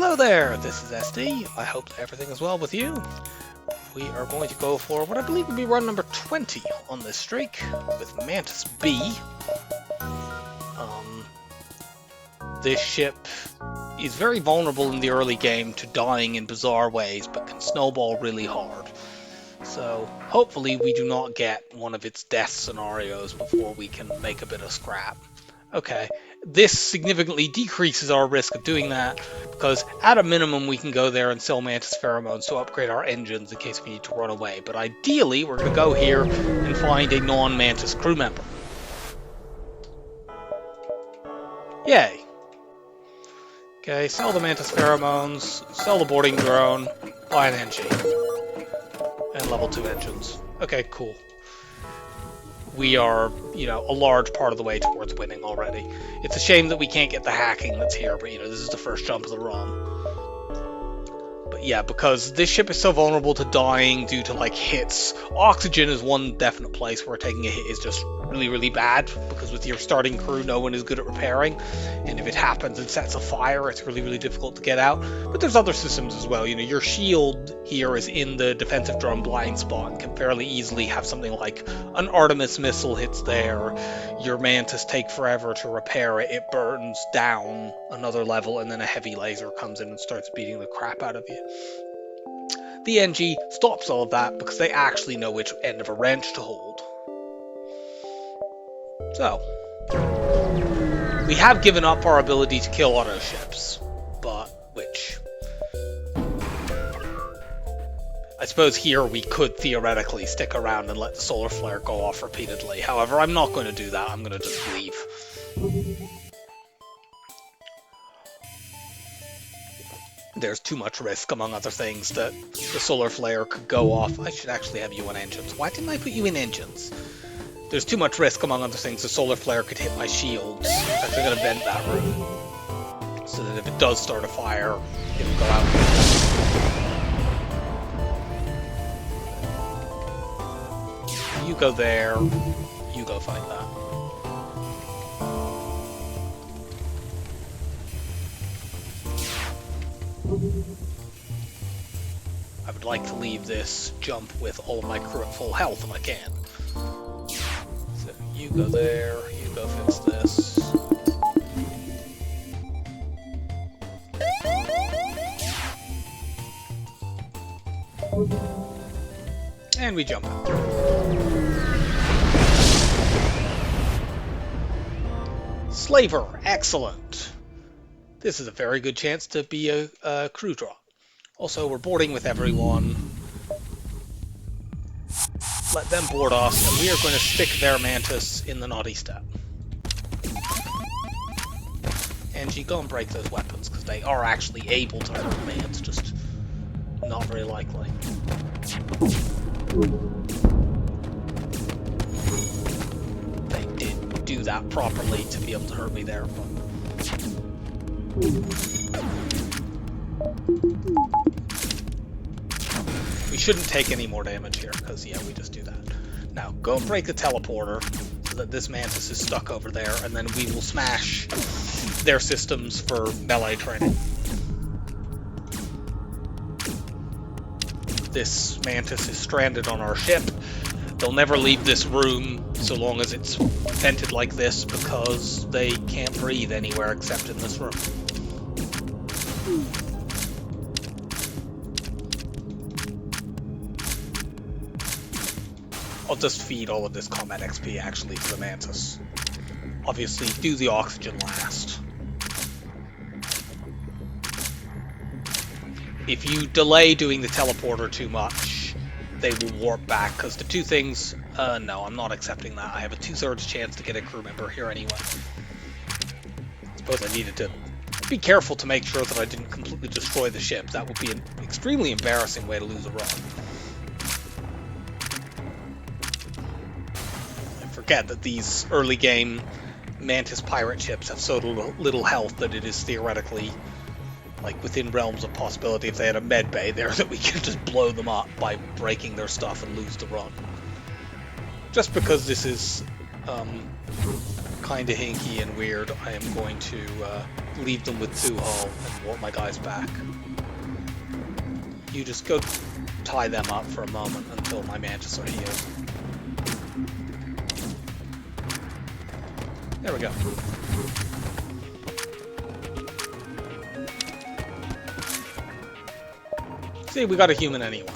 Hello there, this is SD. I hope everything is well with you. We are going to go for what I believe will be run number 20 on this streak with Mantis B. This ship is very vulnerable in the early game to dying in bizarre ways, but can snowball really hard. So hopefully we do not get one of its death scenarios before we can make a bit of scrap. Okay, this significantly decreases our risk of doing that, because at a minimum we can go there and sell Mantis pheromones to upgrade our engines in case we need to run away. But ideally we're going to go here and find a non-Mantis crew member. Yay! Okay, sell the Mantis pheromones, sell the boarding drone, buy an NG. And level 2 engines. Okay, cool. We are, a large part of the way towards winning already. It's a shame that we can't get the hacking that's here, but, this is the first jump of the run. But yeah, because this ship is so vulnerable to dying due to, hits. Oxygen is one definite place where taking a hit is just really, really bad, because with your starting crew, no one is good at repairing. And if it happens and sets a fire, it's really, really difficult to get out. But there's other systems as well. Your shield here is in the defensive drone blind spot and can fairly easily have something like an Artemis missile hits there. Your Mantis take forever to repair it. It burns down another level, and then a heavy laser comes in and starts beating the crap out of you. The NG stops all of that because they actually know which end of a wrench to hold. So, we have given up our ability to kill auto ships, but which? I suppose here we could theoretically stick around and let the solar flare go off repeatedly. However, I'm not going to do that. I'm going to just leave. There's too much risk, among other things, that the solar flare could go off. I should actually have you in engines. Why didn't I put you in engines? There's too much risk, among other things. The solar flare could hit my shields. In fact, I'm going to vent that room, so that if it does start a fire, it'll go out. You go there. You go fight that. I would like to leave this jump with all of my crew at full health if I can. So you go there, you go fix this. And we jump out. Slaver, excellent. This is a very good chance to be a crew drop. Also, we're boarding with everyone. Let them board us, and we are going to stick their Mantis in the naughty step. Angie, go and break those weapons, because they are actually able to hurt me. It's just not very likely. They did do that properly to be able to hurt me there, but... We shouldn't take any more damage here, because, yeah, we just do that. Now, go and break the teleporter, so that this Mantis is stuck over there, and then we will smash their systems for melee training. This Mantis is stranded on our ship. They'll never leave this room so long as it's vented like this, because they can't breathe anywhere except in this room. I'll just feed all of this combat XP actually to the Mantis. Obviously, do the oxygen last. If you delay doing the teleporter too much, they will warp back, because the two things... no, I'm not accepting that. I have a 2/3 chance to get a crew member here anyway. I suppose I needed to be careful to make sure that I didn't completely destroy the ship. That would be an extremely embarrassing way to lose a run. And forget that these early game Mantis pirate ships have so little health that it is theoretically within realms of possibility if they had a med bay there that we could just blow them up by breaking their stuff and lose the run. Just because this is kind of hinky and weird, I am going to leave them with 2 hull and warp my guys back. You just go tie them up for a moment until my Mantis are healed. There we go. See, we got a human anyway.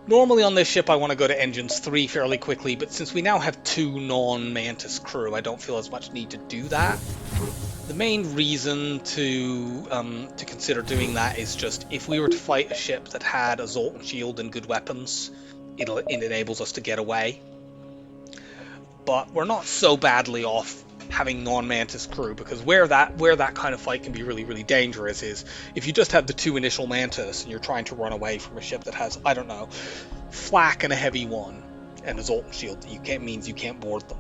Normally on this ship I want to go to engines 3 fairly quickly, but since we now have 2 non-Mantis crew, I don't feel as much need to do that. The main reason to consider doing that is just if we were to fight a ship that had a Zoltan shield and good weapons, it enables us to get away. But we're not so badly off having non-Mantis crew, because where that kind of fight can be really, really dangerous is if you just have the 2 initial Mantis and you're trying to run away from a ship that has, I don't know, flak and a heavy 1 and a Zoltan shield, means you can't board them.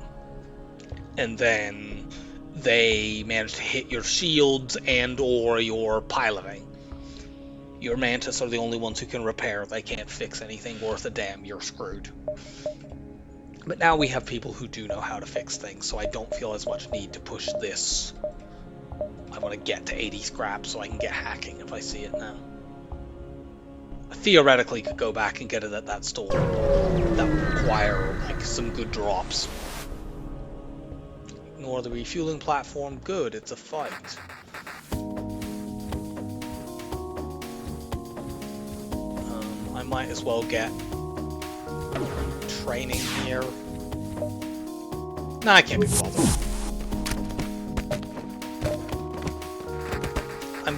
And then they manage to hit your shields and or your piloting. Your Mantis are the only ones who can repair. They can't fix anything worth a damn. You're screwed. But now we have people who do know how to fix things, so I don't feel as much need to push this. I want to get to 80 scrap so I can get hacking if I see it now. I theoretically could go back and get it at that store. That would require like some good drops. Ignore the refueling platform. Good, it's a fight. I might as well get training here. Nah, I can't be bothered. I'm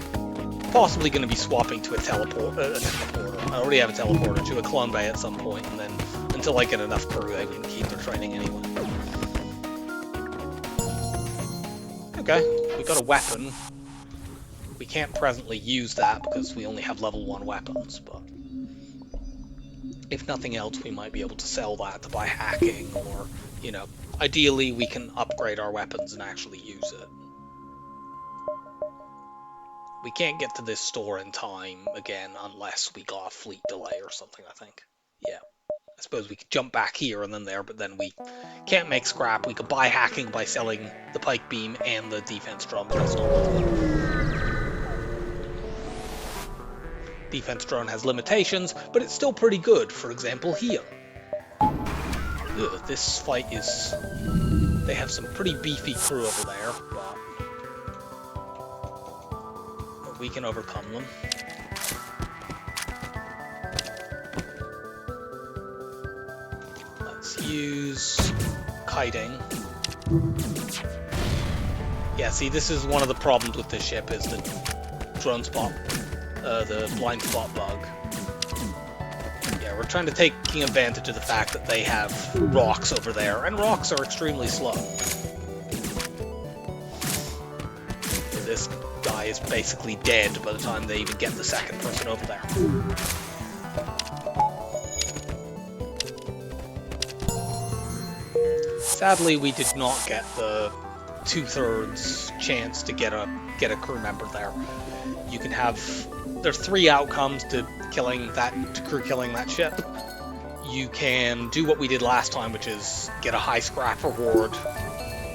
possibly going to be swapping to a teleporter. I already have a teleporter to a clone bay at some point, and then until I get enough crew, I can keep their training anyway. Okay, we got a weapon. We can't presently use that because we only have level 1 weapons, but if nothing else, we might be able to sell that to buy hacking, or, you know, ideally we can upgrade our weapons and actually use it. We can't get to this store in time again unless we got a fleet delay or something, I think. Yeah. I suppose we could jump back here and then there, but then we can't make scrap. We could buy hacking by selling the pike beam and the defense drum, but that's not worth it. Defense drone has limitations, but it's still pretty good. For example, here. Ugh, this fight is... They have some pretty beefy crew over there, but we can overcome them. Let's use kiting. Yeah, see, this is one of the problems with this ship, is the drone spot. The blind spot bug. Yeah, we're trying to take advantage of the fact that they have rocks over there, and rocks are extremely slow. This guy is basically dead by the time they even get the second person over there. Sadly, we did not get the 2/3 chance to get a crew member there. You can have... There's 3 outcomes to crew killing that ship. You can do what we did last time, which is get a high scrap reward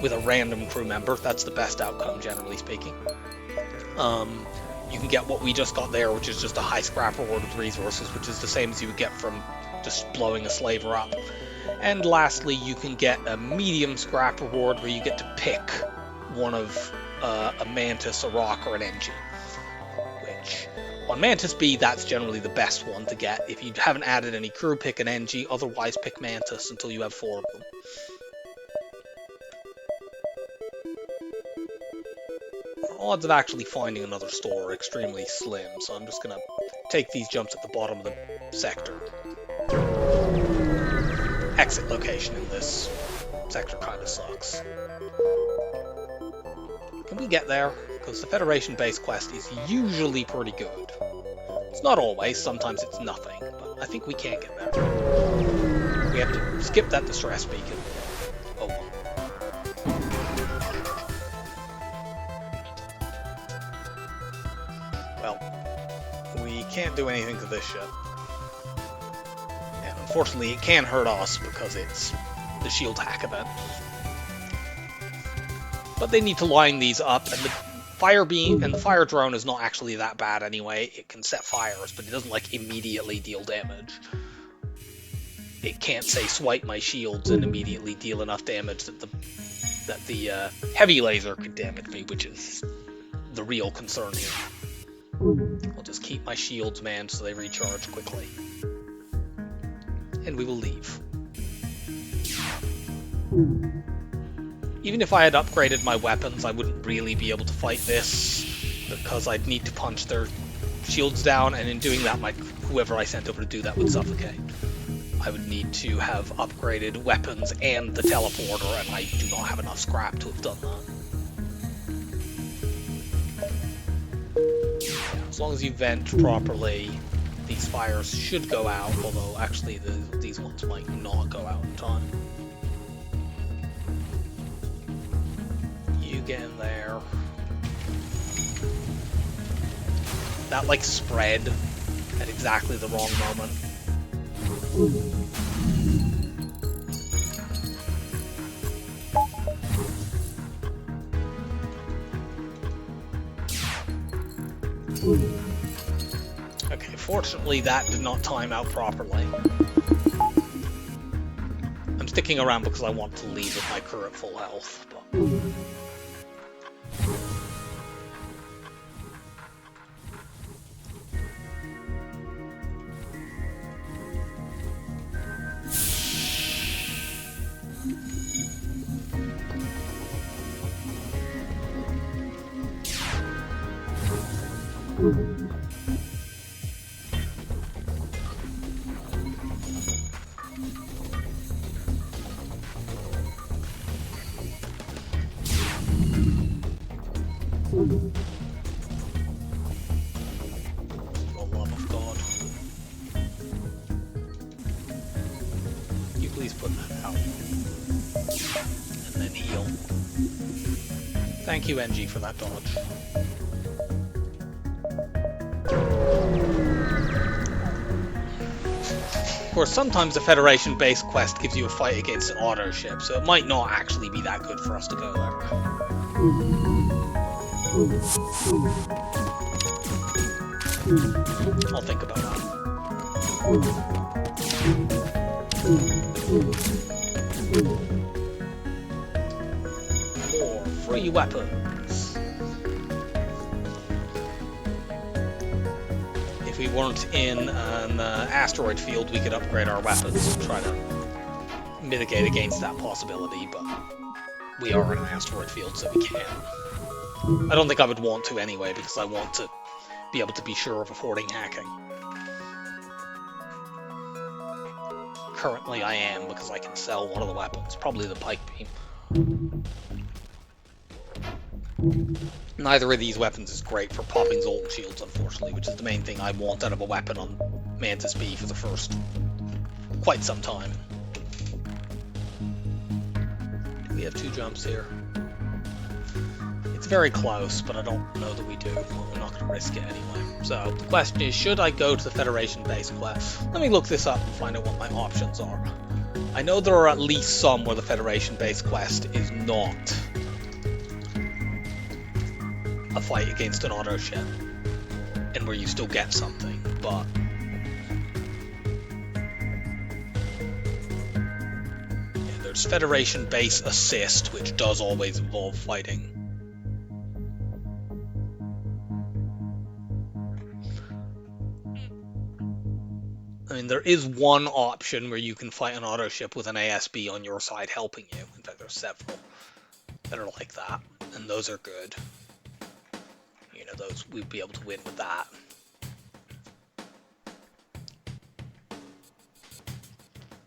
with a random crew member. That's the best outcome, generally speaking. You can get what we just got there, which is just a high scrap reward with resources, which is the same as you would get from just blowing a slaver up. And lastly, you can get a medium scrap reward where you get to pick one of a Mantis, a Rock, or an NG. Which, on Mantis B, that's generally the best one to get. If you haven't added any crew, pick an NG, otherwise pick Mantis until you have 4 of them. Odds of actually finding another store are extremely slim, so I'm just going to take these jumps at the bottom of the sector. Exit location in this sector kind of sucks. Can we get there? Because the Federation base quest is usually pretty good. It's not always, sometimes it's nothing, but I think we can get there. We have to skip that distress beacon. Oh well. Well, we can't do anything to this ship. And unfortunately it can hurt us because it's the shield hack event. But they need to line these up, and the fire beam and the fire drone is not actually that bad anyway. It can set fires, but it doesn't like immediately deal damage. It can't say swipe my shields and immediately deal enough damage that the heavy laser could damage me, which is the real concern here. I'll just keep my shields manned so they recharge quickly. And we will leave. Even if I had upgraded my weapons, I wouldn't really be able to fight this, because I'd need to punch their shields down, and in doing that, whoever I sent over to do that would suffocate. I would need to have upgraded weapons and the teleporter, and I do not have enough scrap to have done that. Yeah, as long as you vent properly, these fires should go out, although actually these ones might not go out in time. You get in there. That like spread at exactly the wrong moment. Okay, fortunately that did not time out properly. I'm sticking around because I want to leave with my crew at full health, but... For the love of God. You please put that out. And then heal. Thank you, NG, for that dodge. Of course, sometimes a Federation-based quest gives you a fight against an auto ship, so it might not actually be that good for us to go there. I'll think about that. More free weapons. If we weren't in an asteroid field, we could upgrade our weapons and try to mitigate against that possibility, but we are in an asteroid field, so we can't. I don't think I would want to anyway, because I want to be able to be sure of affording hacking. Currently I am, because I can sell one of the weapons, probably the pike beam. Neither of these weapons is great for popping Zoltan shields, unfortunately, which is the main thing I want out of a weapon on Mantis B for the first quite some time. We have 2 jumps here. It's very close, but I don't know that we do. Well, we're not going to risk it anyway. So, the question is, should I go to the Federation base quest? Let me look this up and find out what my options are. I know there are at least some where the Federation base quest is not a fight against an auto ship, and where you still get something, but... yeah, there's Federation base assist, which does always involve fighting. I mean, there is one option where you can fight an auto ship with an ASB on your side helping you. In fact, there's several that are like that, and those are good. You know, those we'd be able to win with that.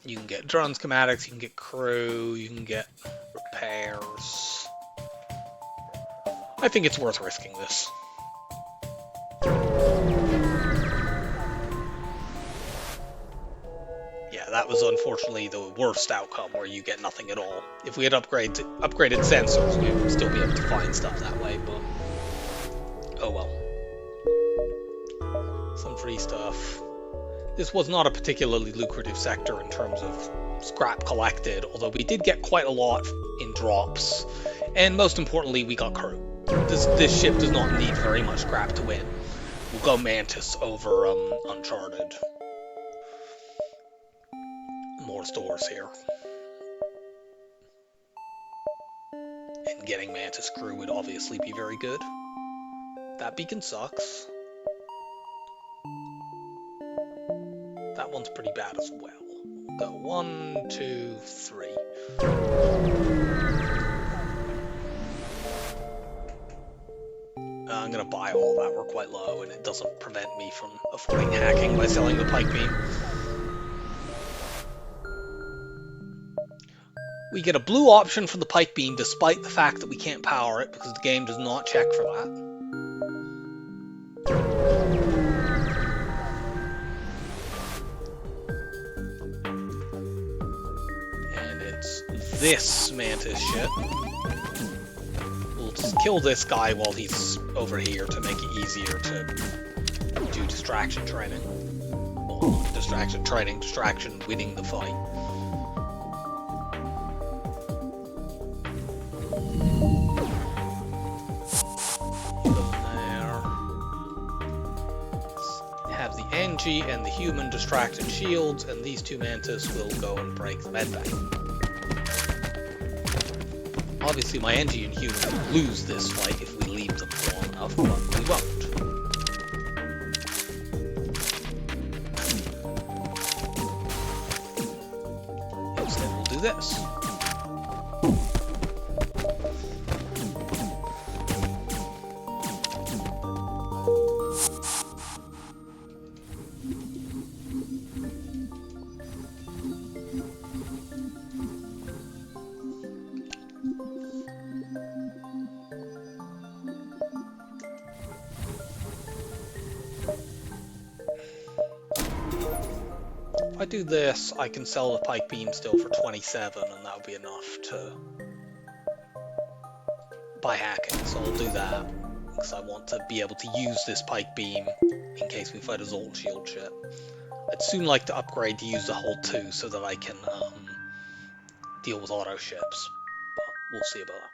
You can get drone schematics, you can get crew, you can get repairs. I think it's worth risking this. That was unfortunately the worst outcome, where you get nothing at all. If we had upgraded sensors, we would still be able to find stuff that way, but... oh well. Some free stuff. This was not a particularly lucrative sector in terms of scrap collected, although we did get quite a lot in drops. And most importantly, we got crew. This ship does not need very much scrap to win. We'll go Mantis over Uncharted. More stores here. And getting Mantis crew would obviously be very good. That beacon sucks. That one's pretty bad as well. We'll go 1, 2, 3. I'm gonna buy all that. We're quite low, and it doesn't prevent me from avoiding hacking by selling the pike beam. We get a blue option for the pike beam despite the fact that we can't power it because the game does not check for that. And it's this Mantis ship. We'll just kill this guy while he's over here to make it easier to do distraction training. Well, distraction training, distraction winning the fight. NG and the human distracted shields, and these two Mantis will go and break the medbay. Obviously my NG and human will lose this fight if we leave them long enough, but we won't. Instead we'll do this. If I do this, I can sell the pike beam still for 27, and that would be enough to buy hacking, so I'll do that, because I want to be able to use this pike beam in case we fight a Zolt shield ship. I'd soon like to upgrade to use the hull 2 so that I can deal with auto ships, but we'll see about that.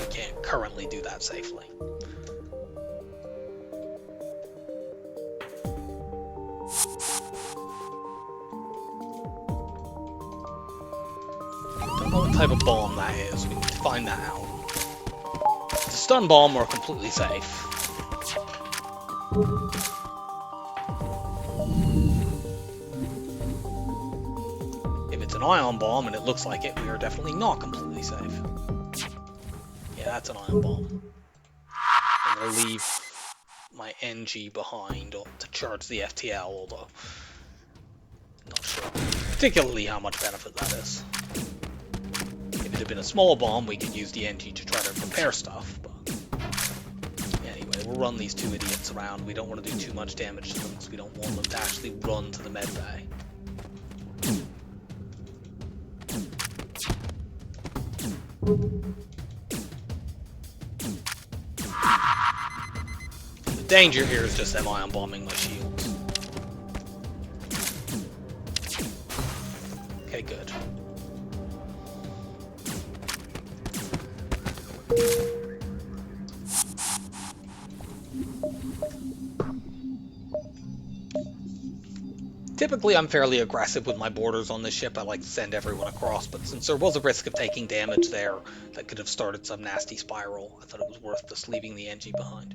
We can't currently do that safely. Don't know what type of bomb that is. We need to find that out. If it's a stun bomb, we're completely safe. If it's an ion bomb, and it looks like it, we are definitely not completely safe. Yeah, that's an ion bomb. I'm going to leave my NG behind to charge the FTL, although not sure particularly how much benefit that is. If it had been a small bomb, we could use the NG to try to repair stuff, but anyway, we'll run these two idiots around. We don't want to do too much damage to them, because we don't want them to actually run to the med bay. The danger here is just them ion bombing my shields. Okay, good. Typically, I'm fairly aggressive with my borders on this ship. I like to send everyone across, but since there was a risk of taking damage there that could have started some nasty spiral, I thought it was worth just leaving the NG behind.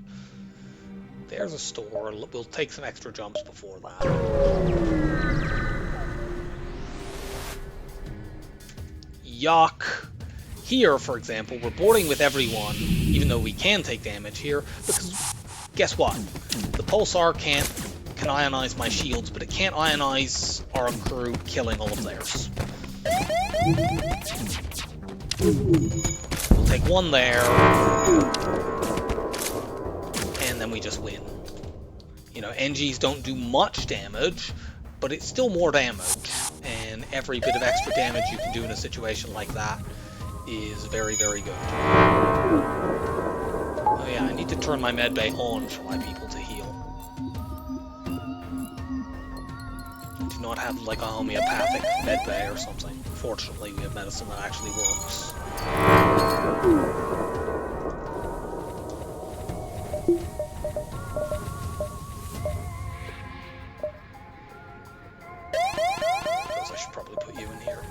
There's a store. We'll take some extra jumps before that. Yuck. Here, for example, we're boarding with everyone, even though we can take damage here, because guess what? The Pulsar can ionize my shields, but it can't ionize our crew, killing all of theirs. We'll take one there, and then we just win. You know, NGs don't do much damage, but it's still more damage, and every bit of extra damage you can do in a situation like that is very, very good. Oh yeah, I need to turn my medbay on for my people to heal. I do not have like a homeopathic medbay or something. Fortunately, we have medicine that actually works. Suppose I should probably put you in here.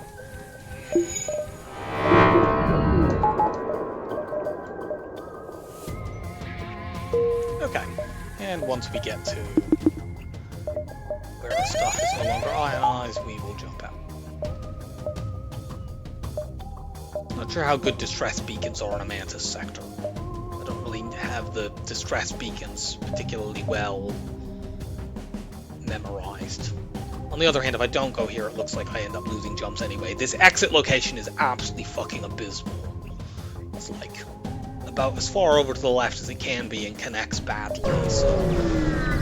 Okay, and once we get to where the stuff is no longer ionized, we will jump out. Not sure how good distress beacons are in a Mantis sector. I don't really have the distress beacons particularly well memorized. On the other hand, if I don't go here, it looks like I end up losing jumps anyway. This exit location is absolutely fucking abysmal. It's like about as far over to the left as it can be and connects badly, so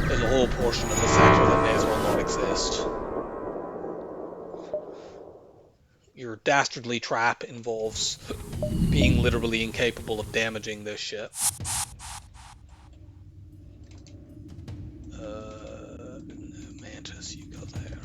there's a whole portion of the sector that may as well not exist. Your dastardly trap involves being literally incapable of damaging this shit. No, Mantis, you go there.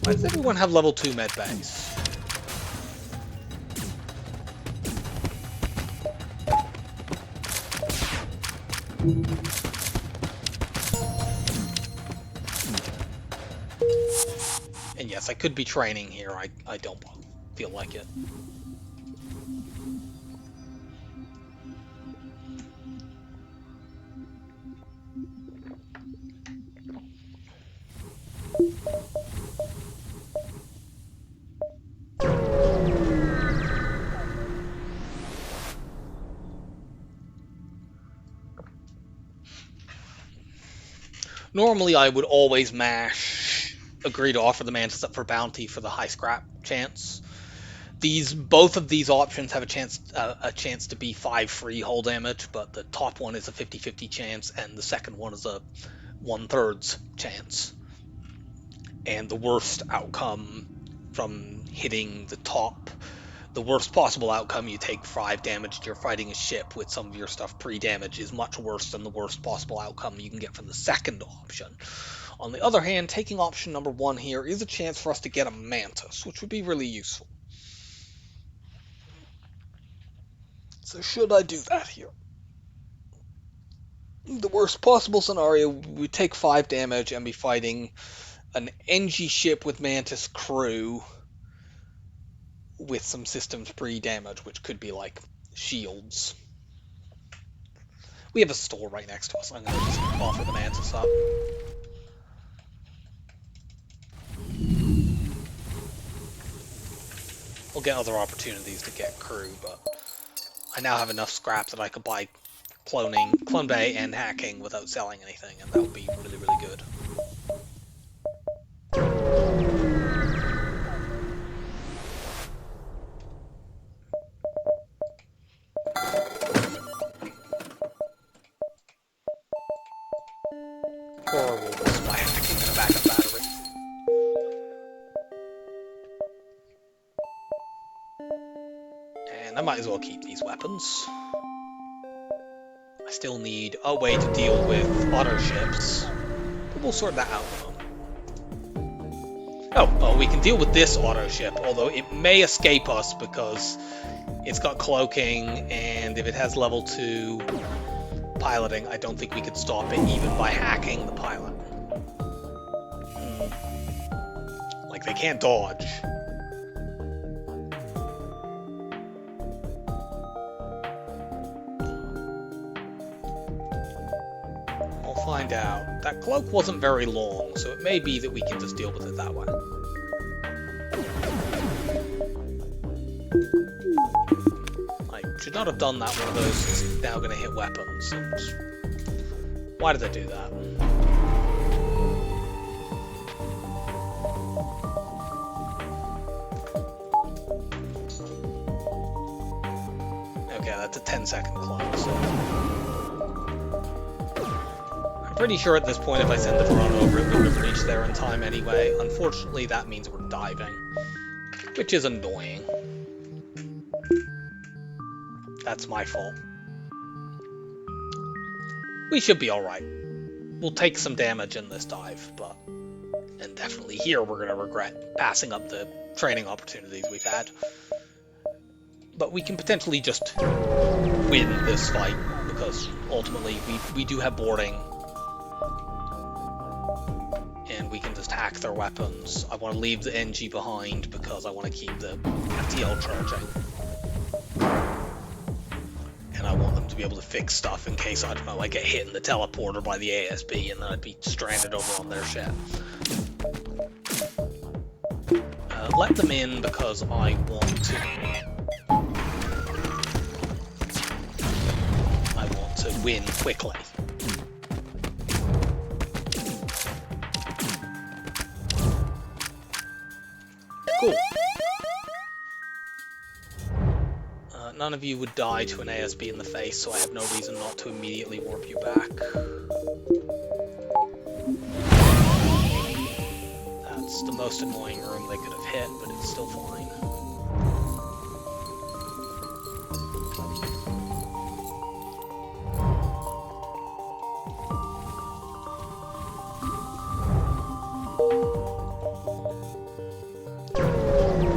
Why does everyone have level 2 med bays? And yes, I could be training here. I don't feel like it. Normally, I would always mash agree to offer the Mantis up for bounty for the high scrap chance. Both of these options have a chance to be 5 free hull damage, but the top one is a 50-50 chance, and the second one is a 1/3 chance. And the worst outcome from hitting the top, the worst possible outcome, you take 5 damage and you're fighting a ship with some of your stuff pre-damaged, is much worse than the worst possible outcome you can get from the second option. On the other hand, taking option number 1 here is a chance for us to get a Mantis, which would be really useful. So should I do that here? The worst possible scenario, we take 5 damage and be fighting an NG ship with Mantis crew with some systems pre-damage, which could be like shields. We have a store right next to us. I'm going to just offer the Mantis up. We'll get other opportunities to get crew, but I now have enough scrap that I could buy clone bay and hacking without selling anything, and that would be really, really good. Or we'll just buy hacking and a backup battery. And I might as well keep these weapons. I still need a way to deal with auto ships, but we'll sort that out in a moment. Oh, we can deal with this auto ship, although it may escape us because it's got cloaking, and if it has level 2 piloting, I don't think we could stop it even by hacking the pilot. Like, they can't dodge. We'll find out. That cloak wasn't very long, so it may be that we can just deal with it that way. I should not have done that. One of those is now going to hit weapons. Why did I do that? Okay, that's a 10-second clock, so... I'm pretty sure at this point if I send the drone over it would have reached there in time anyway. Unfortunately, that means we're diving, which is annoying. That's my fault. We should be alright. We'll take some damage in this dive, but... And definitely here we're going to regret passing up the training opportunities we've had. But we can potentially just win this fight, because ultimately we do have boarding. And we can just hack their weapons. I want to leave the NG behind because I want to keep the FTL charging. And I want them to be able to fix stuff in case, I don't know, I get hit in the teleporter by the ASB and then I'd be stranded over on their ship. Let them in because I want to win quickly. Cool. None of you would die to an ASB in the face, so I have no reason not to immediately warp you back. That's the most annoying room they could have hit, but it's still fine.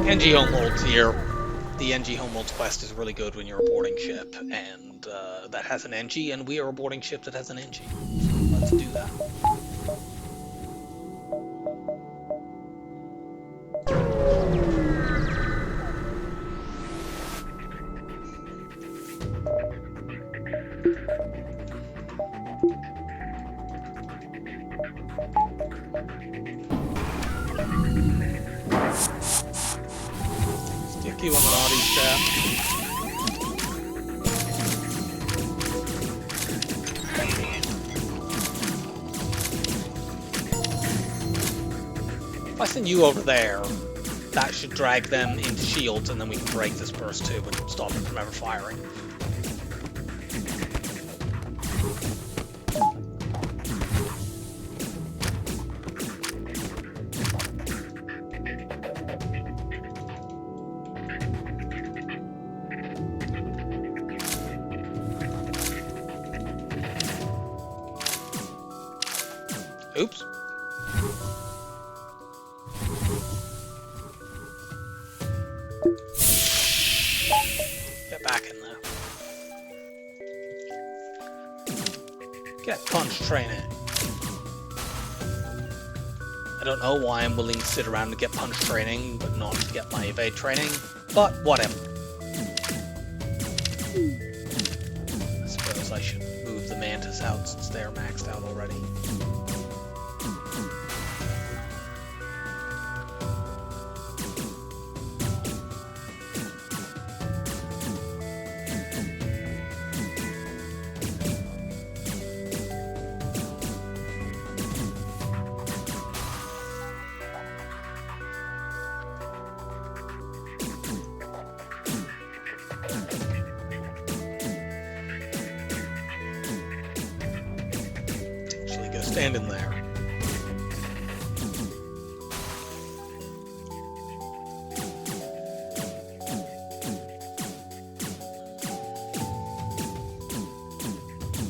NG Homeworld's here. The NG Homeworld's quest is really good when you're a boarding ship, and that has an NG, and we are a boarding ship that has an NG. So let's do that. Sticky Illuminati strap. If I send you over there, that should drag them into shields, and then we can break this burst too and stop them from ever firing. Oops. Get back in there. Get punch training. I don't know why I'm willing to sit around and get punch training, but not to get my evade training, but whatever. I suppose I should move the Mantis out since they're maxed out already. Stand in there.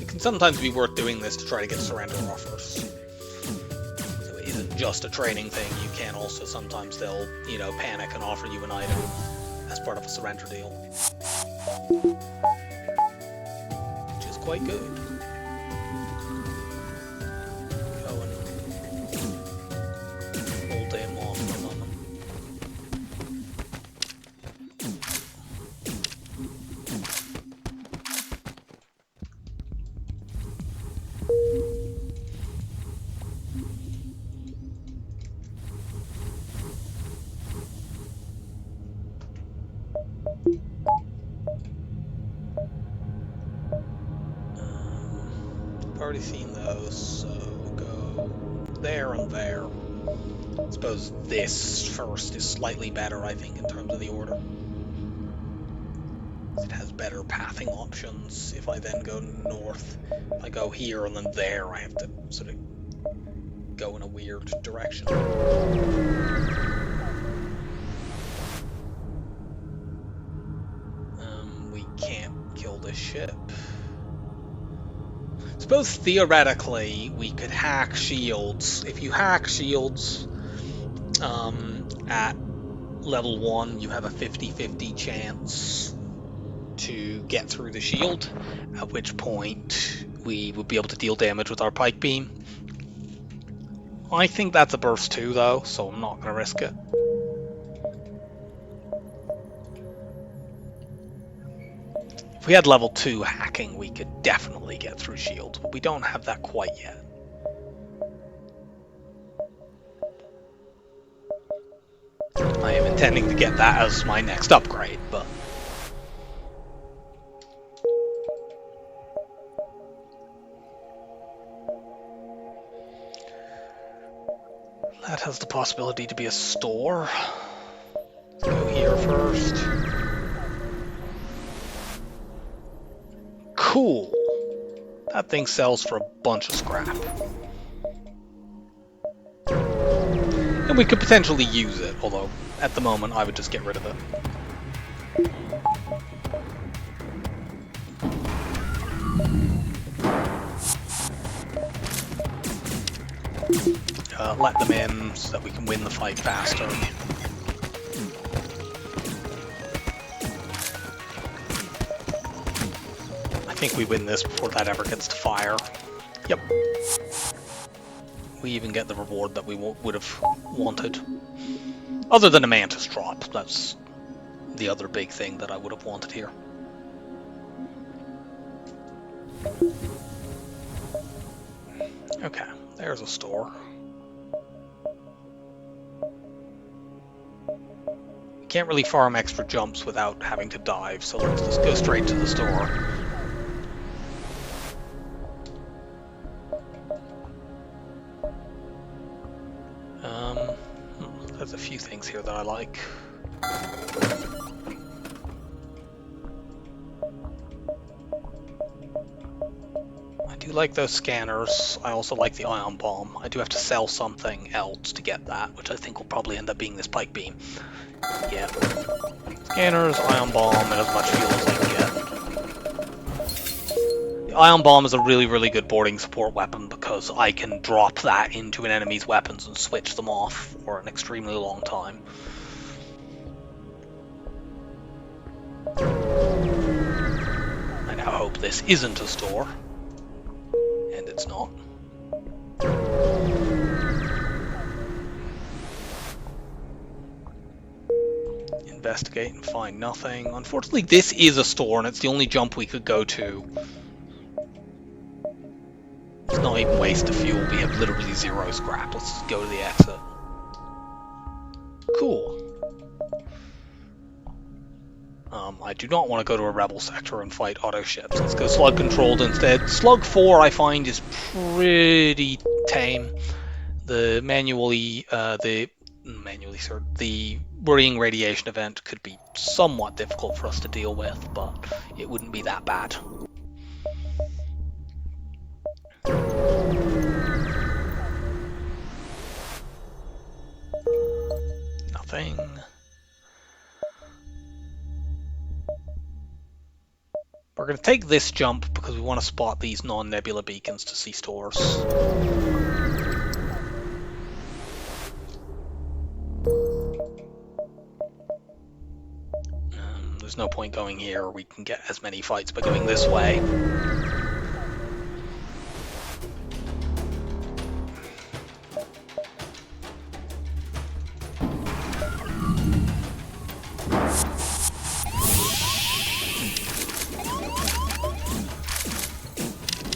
It can sometimes be worth doing this to try to get surrender offers. So it isn't just a training thing. You can also sometimes they'll, you know, panic and offer you an item as part of a surrender deal, which is quite good. Already seen those, so we'll go there and there. I suppose this first is slightly better, I think, in terms of the order. It has better pathing options. If I then go north, if I go here and then there, I have to sort of go in a weird direction. We can't ship. Suppose theoretically we could hack shields. If you hack shields at level 1, you have a 50-50 chance to get through the shield, at which point we would be able to deal damage with our pike beam. I think that's a burst 2 though, so I'm not going to risk it. If we had level 2 hacking, we could definitely get through shields, but we don't have that quite yet. I am intending to get that as my next upgrade, but... that has the possibility to be a store. Let's go here first. Cool. That thing sells for a bunch of scrap. And we could potentially use it, although at the moment I would just get rid of it. Let them in so that we can win the fight faster. I think we win this before that ever gets to fire. Yep. We even get the reward that we would have wanted. Other than a Mantis drop, that's the other big thing that I would have wanted here. Okay, there's a store. Can't really farm extra jumps without having to dive, so let's just go straight to the store. There's a few things here that I like. I do like those scanners. I also like the ion bomb. I do have to sell something else to get that, which I think will probably end up being this pike beam. Yeah. Scanners, ion bomb, and as much fuel as I can get. The ion bomb is a really, really good boarding support weapon because I can drop that into an enemy's weapons and switch them off for an extremely long time. I now hope this isn't a store. And it's not. Investigate and find nothing. Unfortunately, this is a store, and it's the only jump we could go to. It's not even waste of fuel. We have literally 0 scrap. Let's just go to the exit. Cool. I do not want to go to a rebel sector and fight auto ships. Let's go slug controlled instead. Slug 4 I find is pretty tame. The the worrying radiation event could be somewhat difficult for us to deal with, but it wouldn't be that bad. Nothing. We're going to take this jump because we want to spot these non-nebula beacons to see stores. There's no point going here. We can get as many fights by going this way.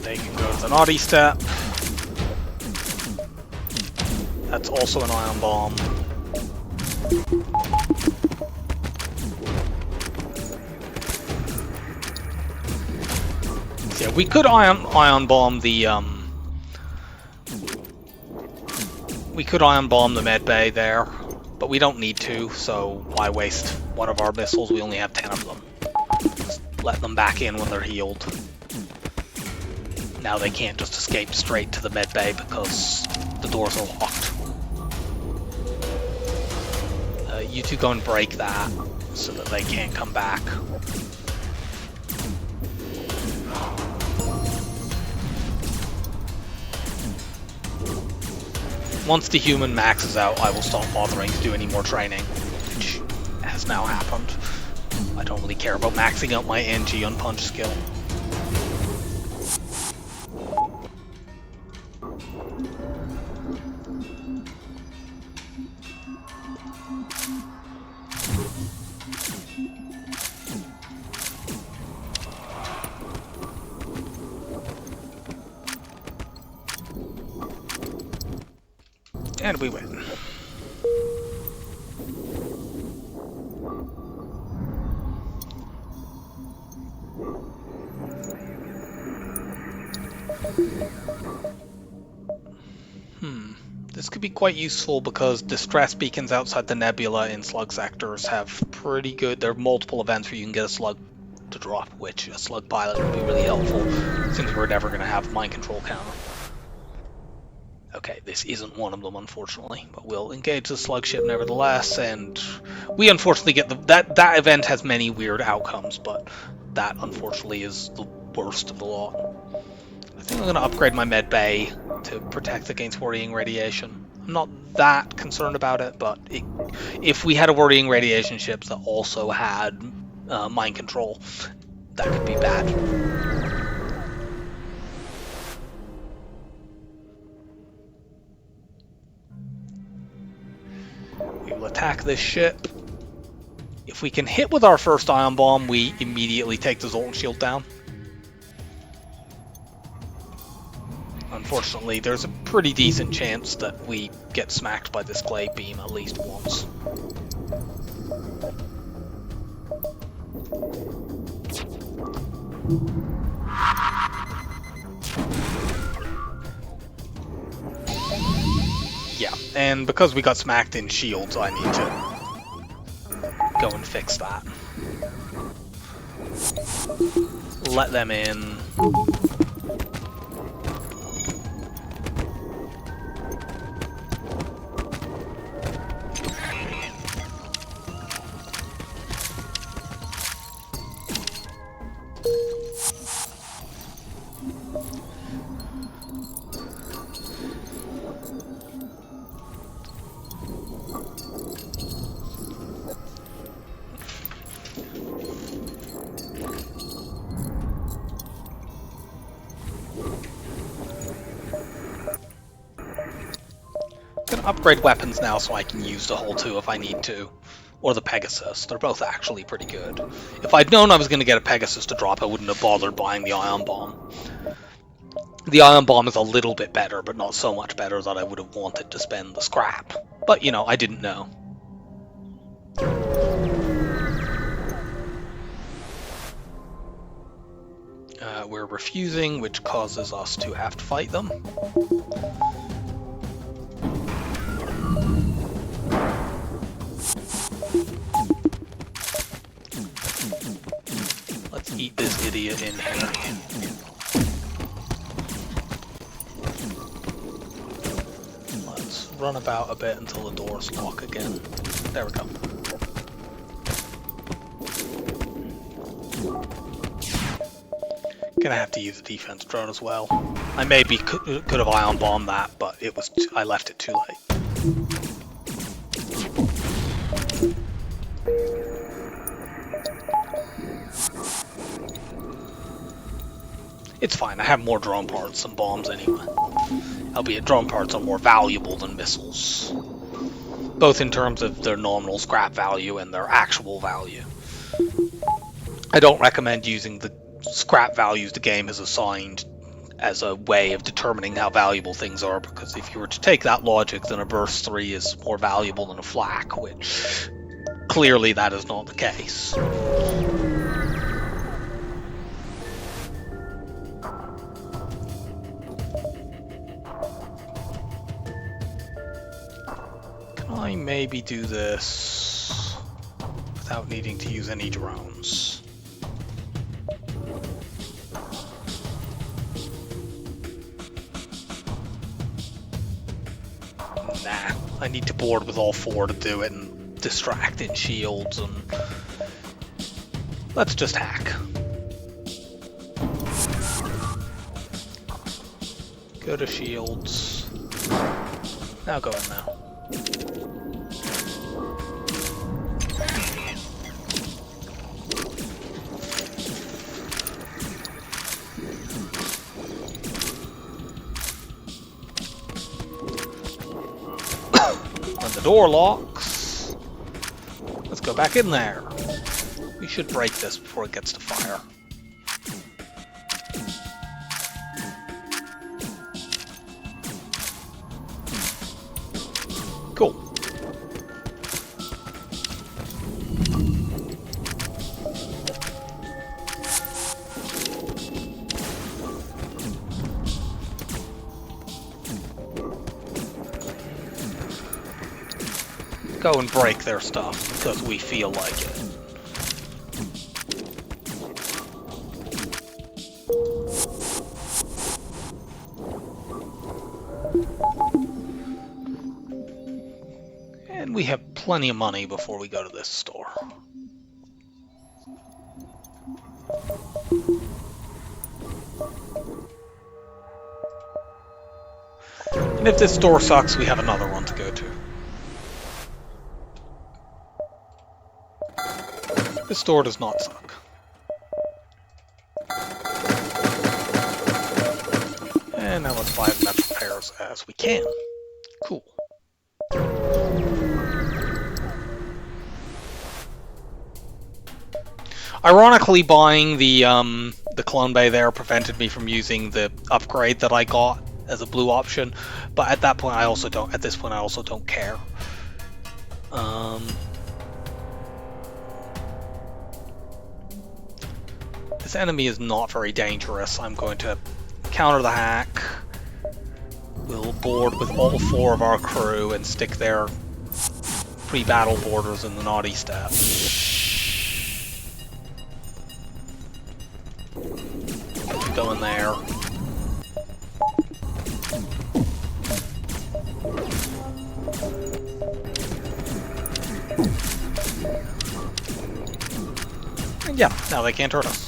They can go to the naughty step. That's also an ion bomb. So yeah, we could ion bomb the med bay there, but we don't need to, so why waste one of our missiles? We only have 10 of them. Just let them back in when they're healed. Now they can't just escape straight to the med bay because the doors are locked. You two go and break that so that they can't come back. Once the human maxes out, I will stop bothering to do any more training, which has now happened. I don't really care about maxing out my NG on punch skill. And we win. This could be quite useful because distress beacons outside the nebula in slug sectors have pretty good... There are multiple events where you can get a slug to drop, which a slug pilot would be really helpful since we're never going to have mind control counter. Okay, this isn't one of them, unfortunately, but we'll engage the slug ship nevertheless, and we unfortunately get that event has many weird outcomes, but that unfortunately is the worst of the lot. I think I'm going to upgrade my med bay to protect against worrying radiation. I'm not that concerned about it, but if we had a worrying radiation ship that also had mind control, that could be bad. We will attack this ship. If we can hit with our first ion bomb, we immediately take the Zoltan shield down. Unfortunately, there's a pretty decent chance that we get smacked by this glaive beam at least once. Yeah, and because we got smacked in shields, I need to go and fix that. Let them in. Upgrade weapons now so I can use the Hull 2 if I need to, or the Pegasus. They're both actually pretty good. If I'd known I was going to get a Pegasus to drop, I wouldn't have bothered buying the Ion Bomb. The Ion Bomb is a little bit better, but not so much better that I would have wanted to spend the scrap. But, you know, I didn't know. We're refusing, which causes us to have to fight them. Let's eat this idiot in here. Let's run about a bit until the doors lock again. There we go. Gonna have to use a defense drone as well. I maybe could have ion bombed that, but it was I left it too late. It's fine, I have more drone parts than bombs anyway. Albeit drone parts are more valuable than missiles. Both in terms of their nominal scrap value and their actual value. I don't recommend using the scrap values the game has assigned as a way of determining how valuable things are, because if you were to take that logic, then a Burst 3 is more valuable than a Flak, which clearly that is not the case. Can I maybe do this without needing to use any drones? Nah, I need to board with all four to do it and distract in shields, and let's just hack. Go to shields. Now go in now. When the door locks, let's go back in there. We should break this before it gets to fire. Cool. Go and break their stuff because we feel like it. And we have plenty of money before we go to this store. And if this store sucks, we have another one to go to. This store does not suck. And now let's buy as much repairs as we can. Cool. Ironically, buying the clone bay there prevented me from using the upgrade that I got as a blue option, but at that point I also don't. At this point, I also don't care. This enemy is not very dangerous. I'm going to counter the hack. We'll board with all 4 of our crew and stick their pre-battle borders in the naughty step. Go in there. And yeah, now they can't hurt us.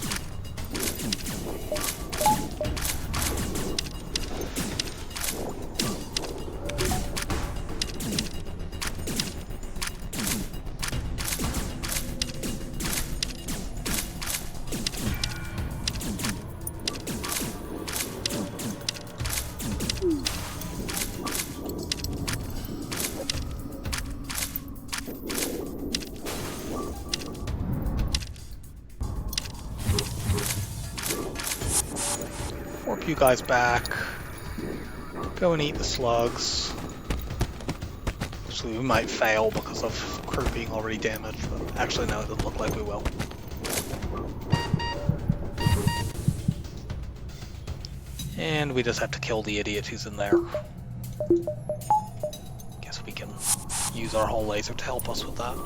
Warp you guys back. Go and eat the slugs. Actually, we might fail because of crew being already damaged, but actually no, it doesn't look like we will. And we just have to kill the idiot who's in there. Guess we can use our whole laser to help us with that.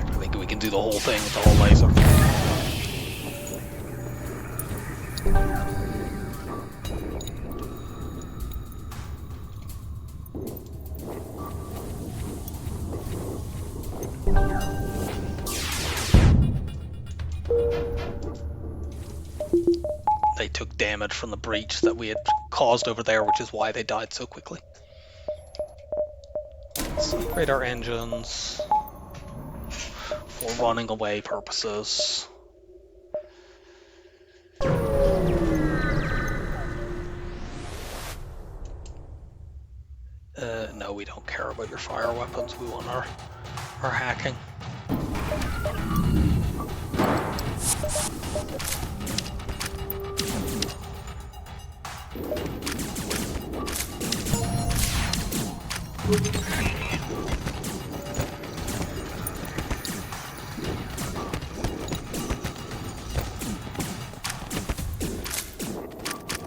I think we can do the whole thing with the whole laser. They took damage from the breach that we had caused over there, which is why they died so quickly. Let's upgrade our engines for running away purposes. No, we don't care about your fire weapons. We want our hacking.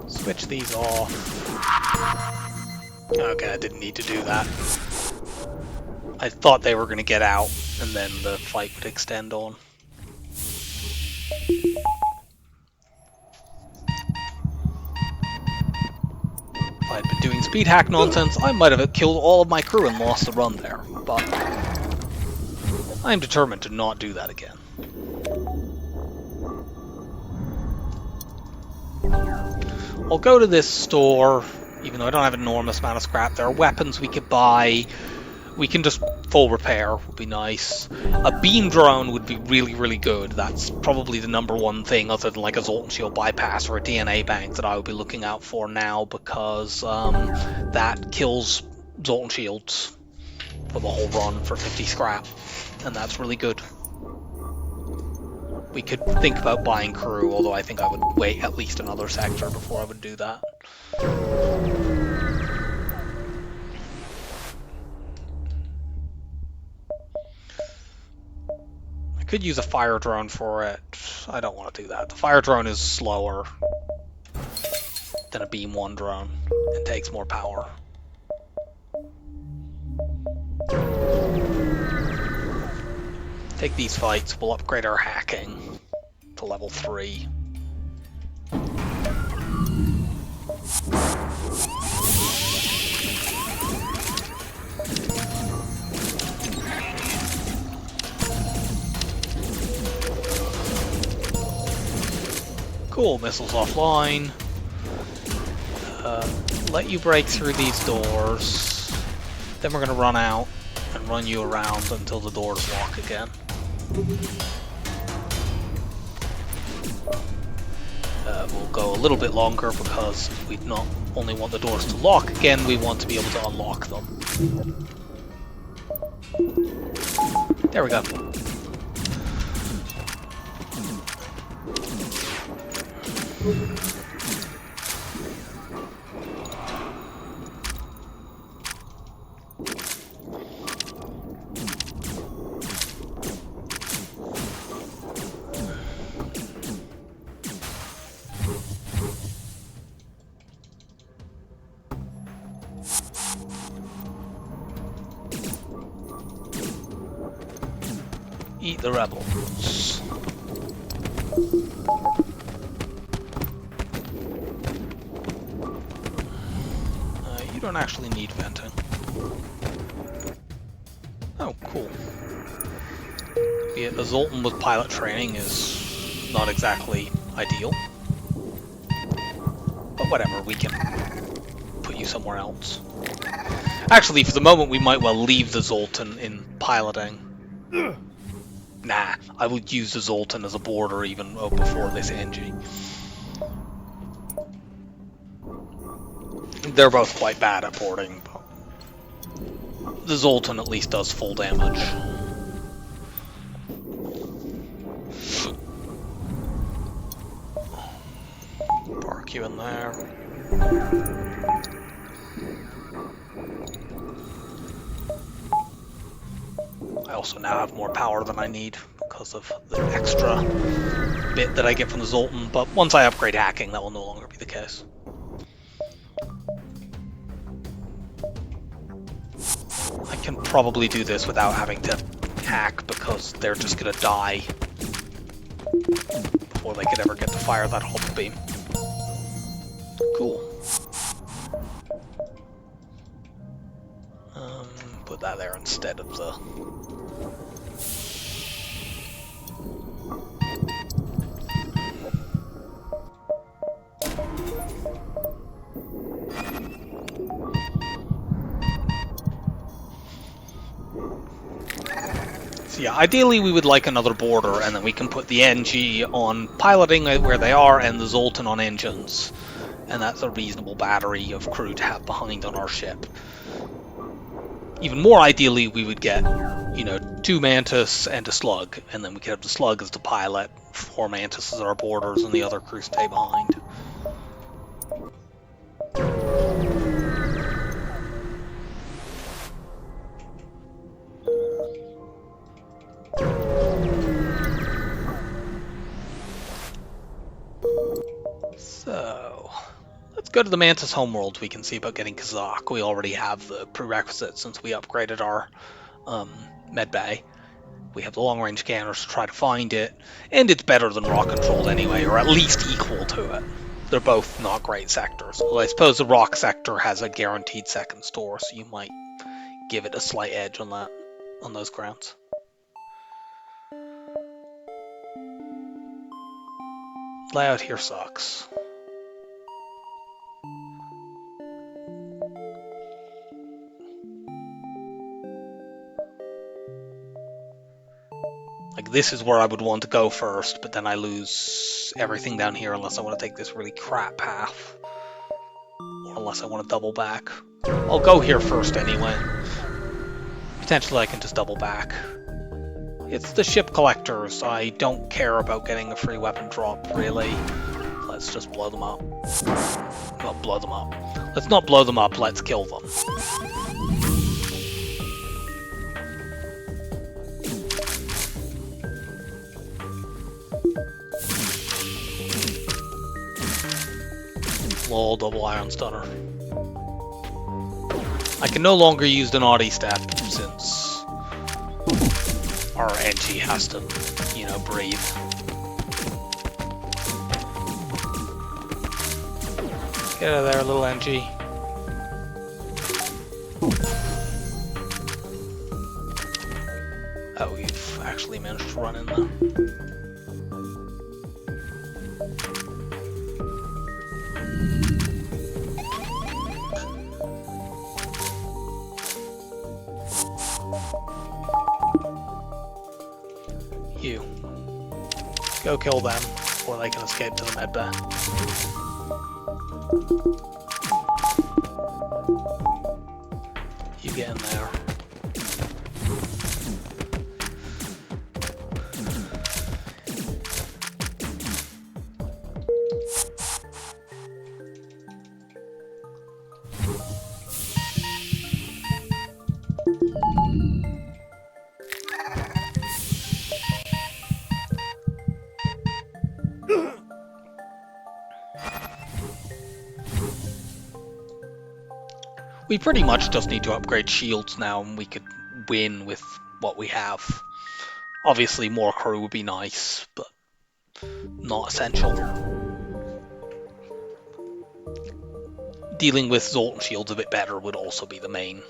Switch these off. Okay, I didn't need to do that. I thought they were going to get out, and then the fight would extend on. If I'd been doing speed hack nonsense, I might have killed all of my crew and lost the run there, but I'm determined to not do that again. I'll go to this store, even though I don't have an enormous amount of scrap. There are weapons we could buy. We can just full repair, would be nice. A beam drone would be really, really good. That's probably the #1 thing, other than like a Zoltan Shield bypass or a DNA bank, that I would be looking out for now, because that kills Zoltan Shields for the whole run for 50 scrap, and that's really good. We could think about buying crew, although I think I would wait at least another sector before I would do that. I could use a fire drone for it. I don't want to do that. The fire drone is slower than a beam 1 drone and takes more power. Take these fights, we'll upgrade our hacking to level 3. Cool, missiles offline. Let you break through these doors. Then we're going to run out and run you around until the doors lock again. We'll go a little bit longer because we not only want the doors to lock again, we want to be able to unlock them. There we go. Eat the rebels. You don't actually need venting. Oh, cool. A Zoltan with pilot training is not exactly ideal. But whatever, we can put you somewhere else. Actually, for the moment, we might well leave the Zoltan in piloting. Nah, I would use the Zoltan as a boarder even before this NG. They're both quite bad at boarding, but the Zoltan at least does full damage. Park you in there. I also now have more power than I need because of the extra bit that I get from the Zoltan, but once I upgrade hacking, that will no longer be the case. I can probably do this without having to hack because they're just going to die before they could ever get to fire that hull beam. Cool. Put that there instead of the... So yeah, ideally we would like another border, and then we can put the NG on piloting where they are, and the Zoltan on engines. And that's a reasonable battery of crew to have behind on our ship. Even more ideally, we would get, 2 Mantis and a Slug, and then we could have the Slug as the pilot, 4 Mantis as our boarders, and the other crew stay behind. So, let's go to the Mantis homeworld. We can see about getting Kazakh. We already have the prerequisites since we upgraded our med bay. We have the long-range scanners to try to find it, and it's better than rock-controlled anyway, or at least equal to it. They're both not great sectors. Well, I suppose the rock sector has a guaranteed second store, so you might give it a slight edge on that, on those grounds. Layout here sucks. Like, this is where I would want to go first, but then I lose everything down here unless I want to take this really crap path. Or unless I want to double back. I'll go here first anyway. Potentially I can just double back. It's the ship collectors. I don't care about getting a free weapon drop, really. Let's just blow them up. Not blow them up. Let's not blow them up, let's kill them. Lol, double ion stunner. I can no longer use the naughty step since our NG has to, you know, breathe. Get out of there, little NG. Oh, you've actually managed to run in there. You. Go kill them before they can escape to the medbay. You get in there. We pretty much just need to upgrade shields now, and we could win with what we have. Obviously, more crew would be nice, but not essential. Dealing with Zoltan shields a bit better would also be the main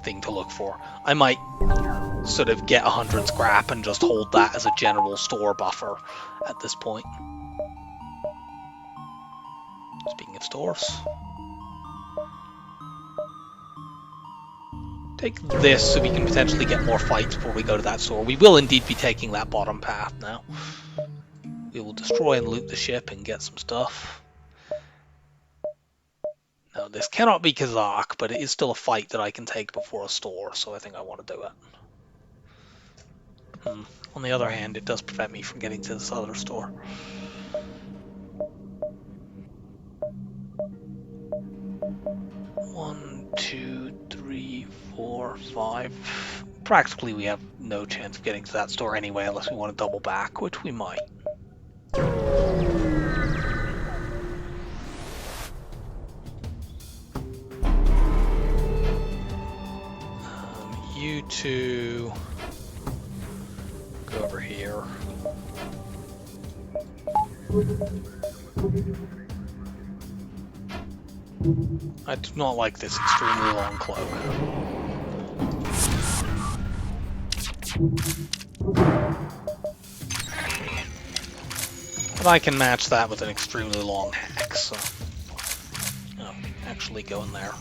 thing to look for. I might sort of get 100 scrap and just hold that as a general store buffer at this point. Speaking of stores... take this so we can potentially get more fights before we go to that store. We will indeed be taking that bottom path now. We will destroy and loot the ship and get some stuff. Now, this cannot be Kazakh, but it is still a fight that I can take before a store, so I think I want to do it. On the other hand, it does prevent me from getting to this other store. One, two, 3, 4, 5. Practically we have no chance of getting to that store anyway unless we want to double back, which we might. You two go over here. I do not like this extremely long cloak. But I can match that with an extremely long hack, so I'll actually go in there.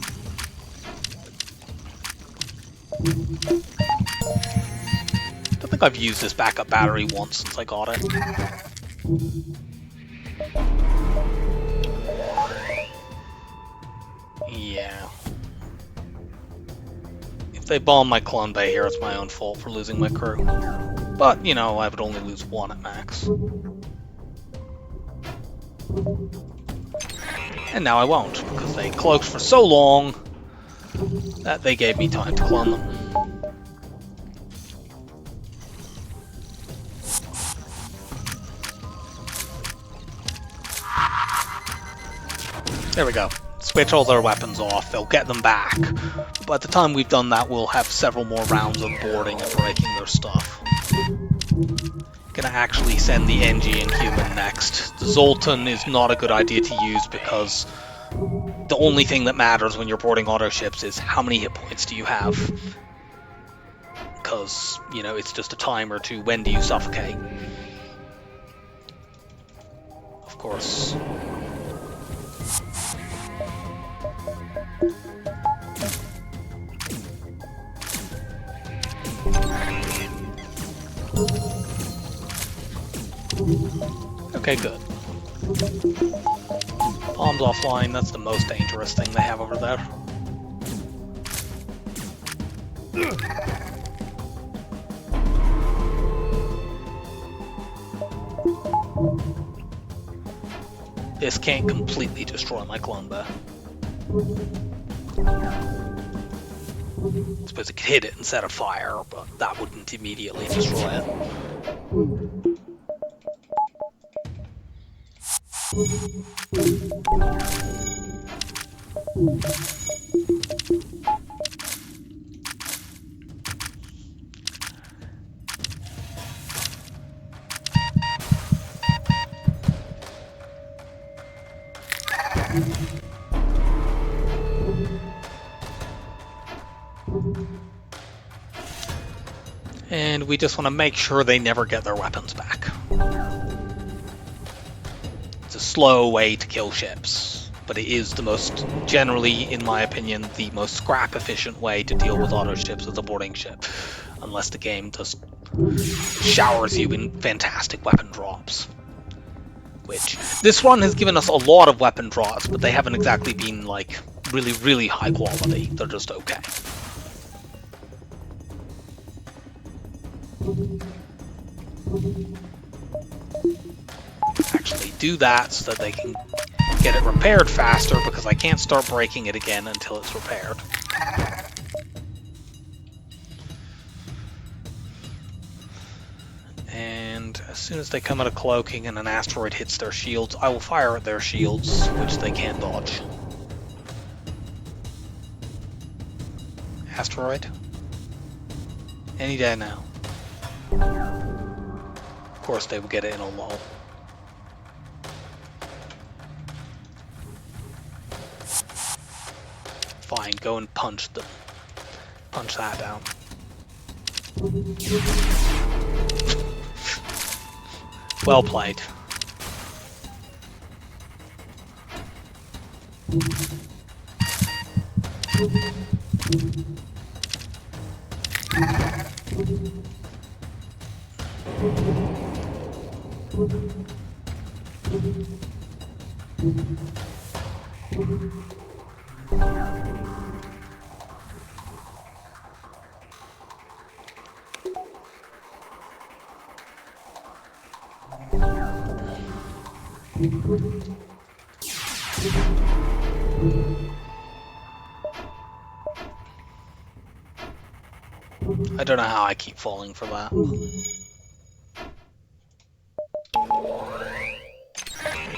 I don't think I've used this backup battery once since I got it. Yeah. If they bomb my clone bay here, it's my own fault for losing my crew. But, you know, I would only lose one at max. And now I won't, because they cloaked for so long that they gave me time to clone them. There we go. Switch all their weapons off, they'll get them back. By the time we've done that, we'll have several more rounds of boarding and breaking their stuff. Gonna actually send the NG and human next. The Zoltan is not a good idea to use because the only thing that matters when you're boarding auto ships is how many hit points do you have. Because, you know, it's just a timer to when do you suffocate. course. Okay, good. Bombs offline, that's the most dangerous thing they have over there. This can't completely destroy my clone bear. I suppose it could hit it and set a fire, but that wouldn't immediately destroy it. And we just want to make sure they never get their weapons back. It's a slow way to kill ships, but it is the most, generally, in my opinion, the most scrap-efficient way to deal with auto ships as a boarding ship, unless the game just showers you in fantastic weapon drops. Which, this run has given us a lot of weapon drops, but they haven't exactly been, like, really, really high quality. They're just okay. Actually do that so that they can get it repaired faster, because I can't start breaking it again until it's repaired. And as soon as they come out of cloaking and an asteroid hits their shields, I will fire at their shields, which they can't dodge. Asteroid? Any day now. Of course they will get it in a lull. Fine, go and punch them. Punch that down. Well played. I don't know how I keep falling for that.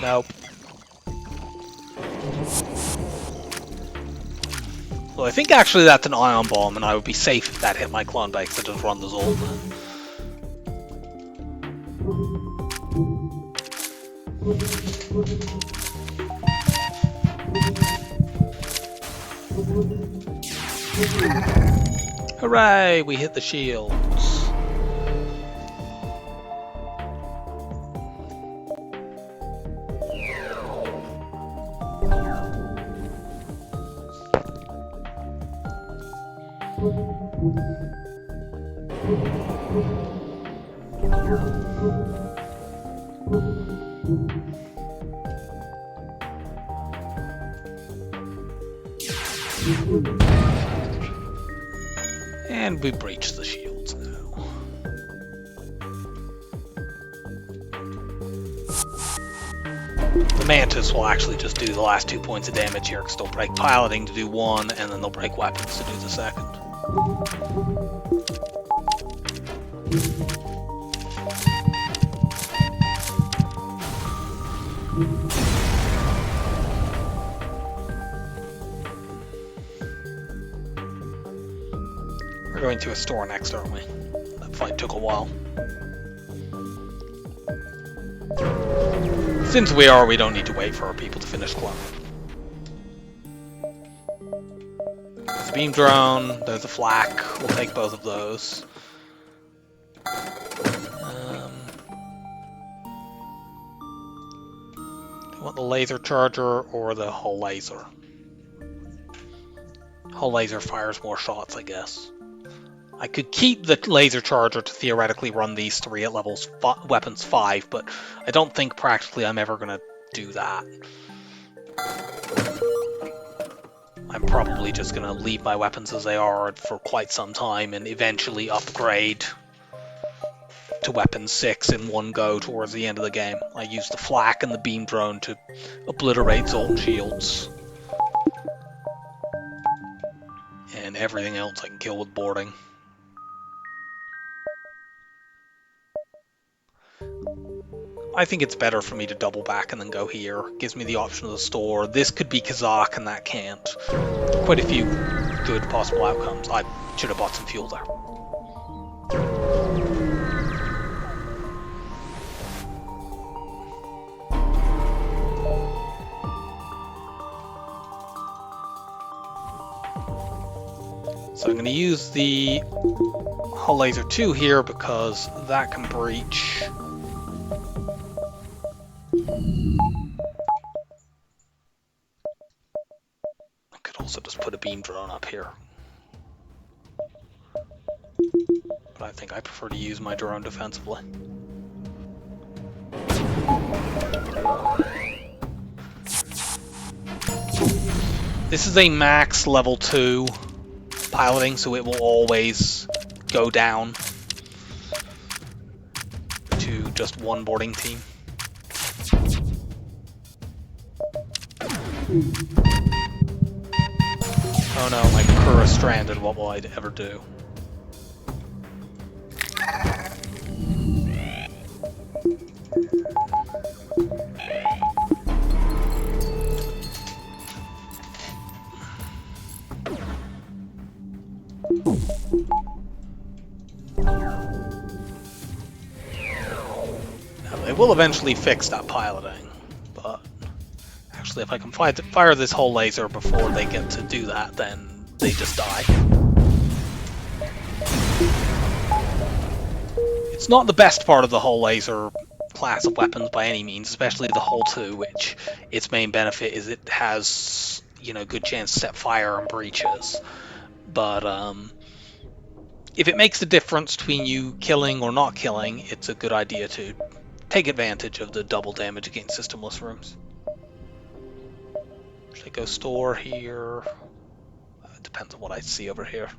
Nope. Well, I think actually that's an ion bomb, and I would be safe if that hit my clone base to just run the Zold. Hooray! We hit the shields. And we breach the shields now. The Mantis will actually just do the last 2 points of damage here, because they'll break piloting to do 1, and then they'll break weapons to do the second. We're going to a store next, aren't we? That fight took a while. Since we don't need to wait for our people to finish clone. There's a beam drone, there's a flak, we'll take both of those. want the laser charger or the hull laser? Hull laser fires more shots, I guess. I could keep the laser charger to theoretically run these three at levels weapons 5, but I don't think practically I'm ever going to do that. I'm probably just going to leave my weapons as they are for quite some time and eventually upgrade to weapon 6 in one go towards the end of the game. I use the flak and the beam drone to obliterate Zoltan shields. And everything else I can kill with boarding. I think it's better for me to double back and then go here. Gives me the option of the store. This could be Kazakh and that can't. Quite a few good possible outcomes. I should have bought some fuel there. So I'm going to use the hull laser 2 here because that can breach. I could also just put a beam drone up here. But I think I prefer to use my drone defensively. This is a max level 2 piloting, so it will always go down to just one boarding team. Oh no, my crew is stranded. What will I ever do? Now, they will eventually fix that piloting, but actually if I can fire this whole laser before they get to do that, then they just die. It's not the best part of the whole laser class of weapons by any means, especially the hull 2, which its main benefit is it has, you know, good chance to set fire on breaches. But if it makes a difference between you killing or not killing, it's a good idea to take advantage of the double damage against systemless rooms. Should I go store here? It depends on what I see over here.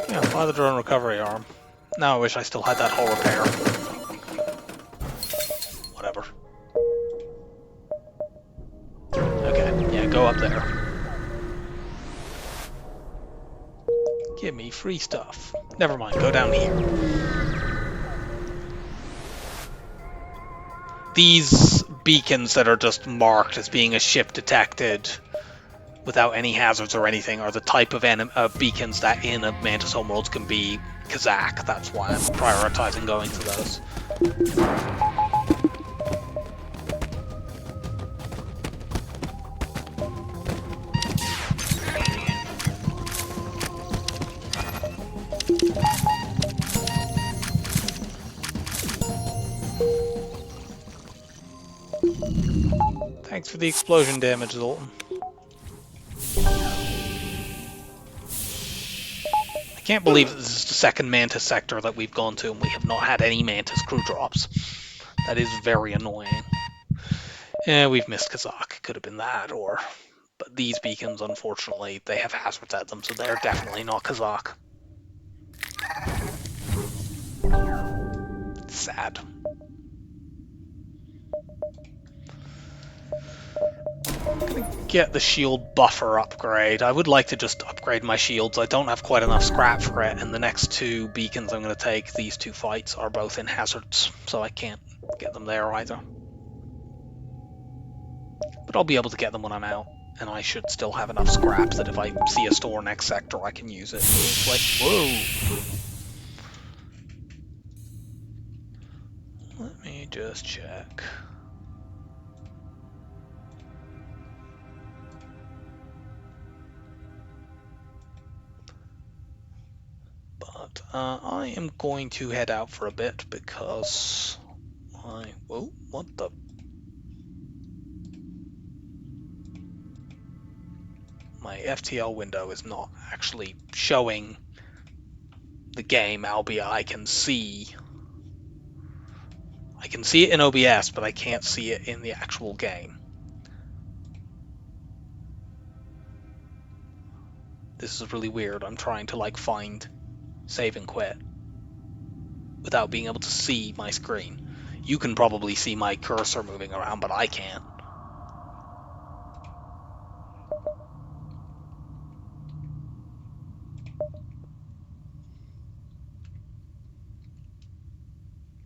Yeah, buy the drone recovery arm. Now I wish I still had that hull repair. Whatever. Okay, yeah, go up there. Give me free stuff. Never mind, go down here. These beacons that are just marked as being a ship detected without any hazards or anything are the type of beacons that in a Mantis homeworld can be Kazakh. That's why I'm prioritizing going to those. Thanks for the explosion damage, Zoltan. I can't believe that this is the second Mantis sector that we've gone to and we have not had any Mantis crew drops. That is very annoying. Yeah, we've missed Kazakh. Could have been that, or... But these beacons, unfortunately, they have hazards at them, so they're definitely not Kazakh. Sad. I'm gonna get the shield buffer upgrade. I would like to just upgrade my shields. I don't have quite enough scrap for it, and the next two beacons I'm going to take, these two fights, are both in hazards, so I can't get them there either. But I'll be able to get them when I'm out, and I should still have enough scrap that if I see a store next sector, I can use it. It's like, whoa! Let me just check. I am going to head out for a bit because whoa, what the? My FTL window is not actually showing the game, albeit I can see it in OBS, but I can't see it in the actual game. This is really weird. I'm trying to like find save and quit without being able to see my screen. You can probably see my cursor moving around, but I can't.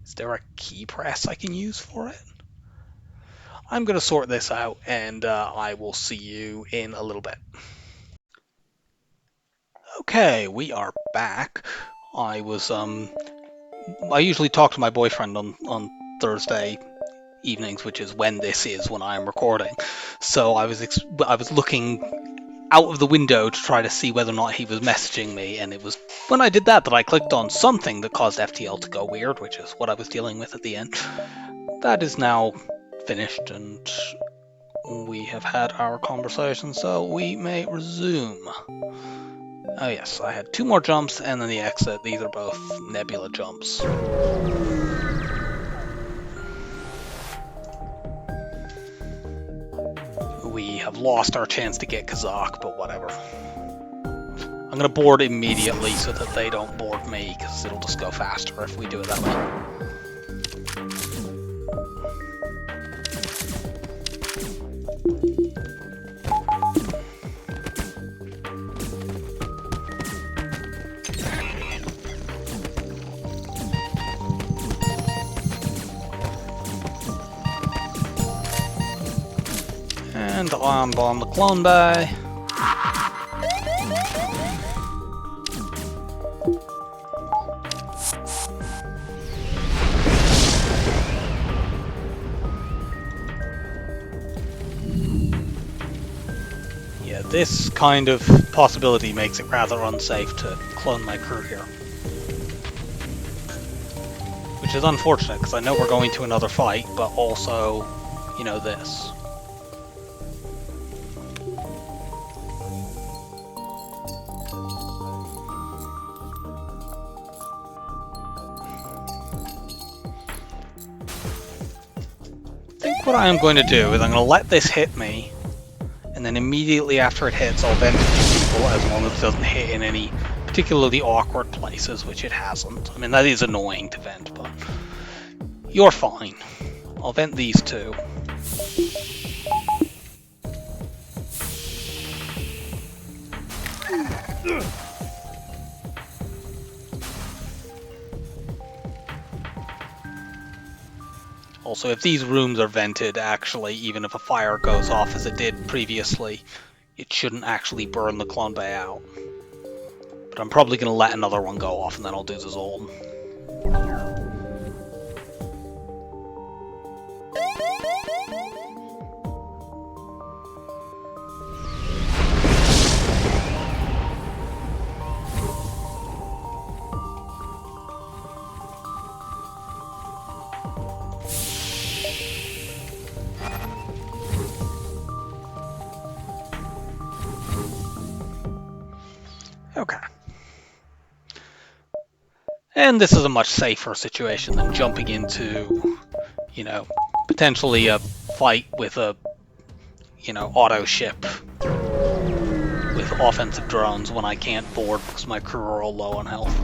Is there a key press I can use for it? I'm going to sort this out, and I will see you in a little bit. Okay, we are back. I usually talk to my boyfriend on Thursday evenings, which is when this is, when I am recording. So I was looking out of the window to try to see whether or not he was messaging me, and it was when I did that I clicked on something that caused FTL to go weird, which is what I was dealing with at the end. That is now finished, and we have had our conversation, so we may resume. Oh yes, I had 2 more jumps and then the exit. These are both nebula jumps. We have lost our chance to get Kazakh, but whatever. I'm going to board immediately so that they don't board me, because it'll just go faster if we do it that way. And on bomb the clone bay. Yeah, this kind of possibility makes it rather unsafe to clone my crew here. Which is unfortunate, because I know we're going to another fight, but also, you know, this. I think what I am going to do is I'm going to let this hit me, and then immediately after it hits I'll vent a few people, as long as it doesn't hit in any particularly awkward places, which it hasn't. I mean, that is annoying to vent, but you're fine. I'll vent these 2. Also, if these rooms are vented, actually, even if a fire goes off as it did previously, it shouldn't actually burn the clone bay out. But I'm probably going to let another one go off, and then I'll do the Zoltan. Okay. And this is a much safer situation than jumping into, you know, potentially a fight with a, you know, auto ship with offensive drones when I can't board because my crew are all low on health.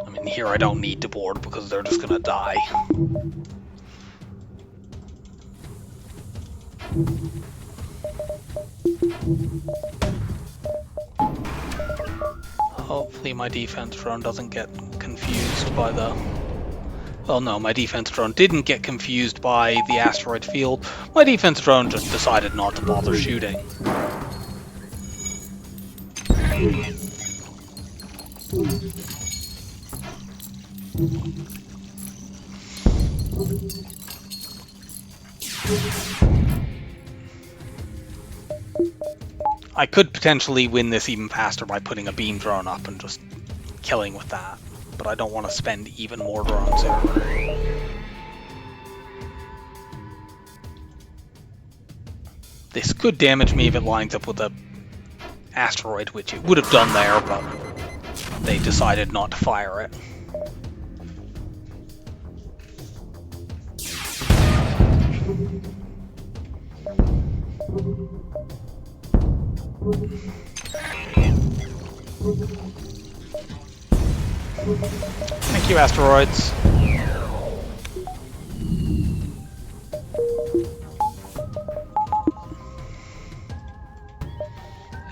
I mean, here I don't need to board because they're just gonna die. Hopefully my defense drone doesn't get confused by the... Well, no, my defense drone didn't get confused by the asteroid field. My defense drone just decided not to bother shooting. I could potentially win this even faster by putting a beam drone up and just killing with that, but I don't want to spend even more drones here. This could damage me if it lines up with a asteroid, which it would have done there, but they decided not to fire it. Thank you, asteroids.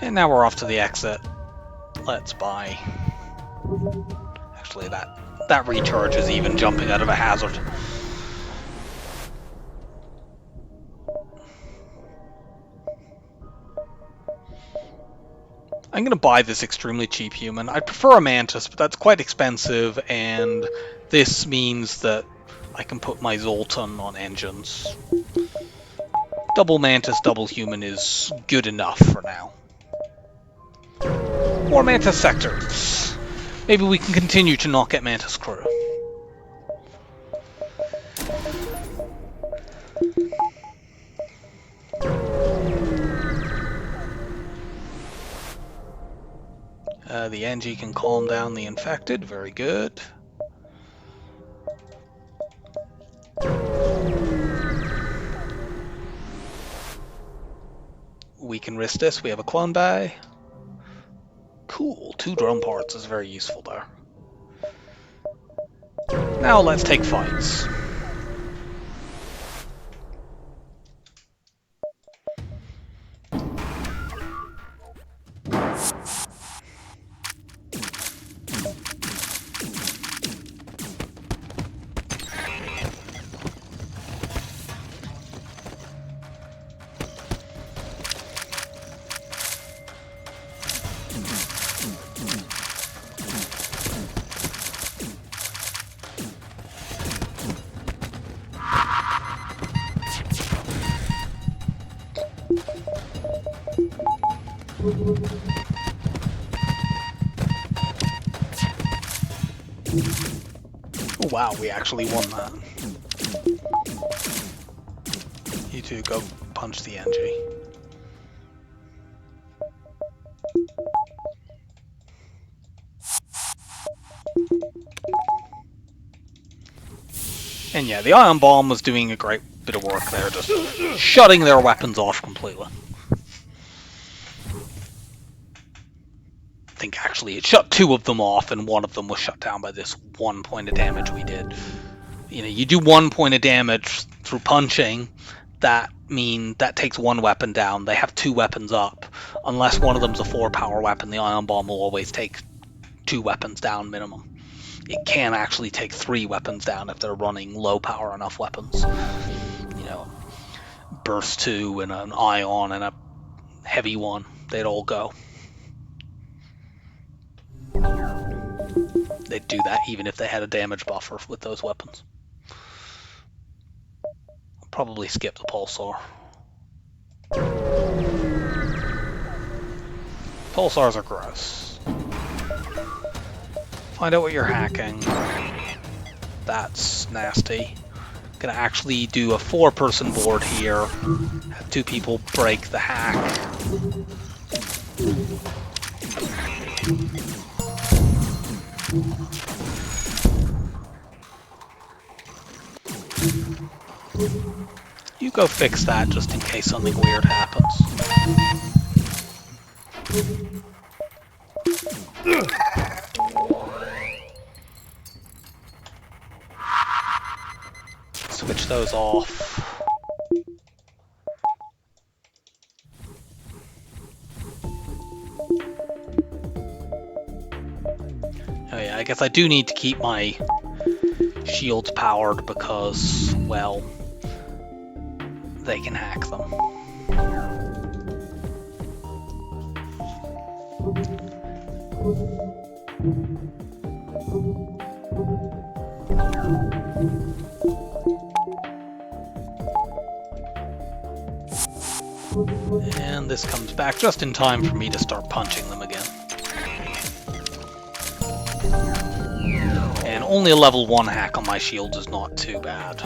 And now we're off to the exit. Let's buy. Actually, that recharge is even jumping out of a hazard. I'm going to buy this extremely cheap human. I prefer a Mantis, but that's quite expensive, and this means that I can put my Zoltan on engines. Double Mantis, double human is good enough for now. More Mantis sectors. Maybe we can continue to not get Mantis crew. The NG can calm down the infected. Very good. We can risk this. We have a clone bay. Cool. 2 drone parts is very useful there. Now let's take fights. Oh wow, we actually won that. You two go punch the NG. And yeah, the ion bomb was doing a great bit of work there, just shutting their weapons off completely. I think actually it shut 2 of them off, and 1 of them was shut down by this 1 point of damage we did. You know, you do 1 point of damage through punching, that takes 1 weapon down. They have 2 weapons up. Unless one of them's a 4-power weapon, the ion bomb will always take 2 weapons down minimum. It can actually take 3 weapons down if they're running low power enough weapons. You know, burst 2 and an ion and a heavy one, they'd all go. They'd do that even if they had a damage buffer with those weapons. I'll probably skip the pulsar. Pulsars are gross. Find out what you're hacking. That's nasty. Gonna actually do a 4-person board here. Have 2 people break the hack. You go fix that just in case something weird happens. Switch those off. Oh yeah, I guess I do need to keep my shields powered because, well, they can hack them. And this comes back just in time for me to start punching them again. And only a level 1 hack on my shields is not too bad.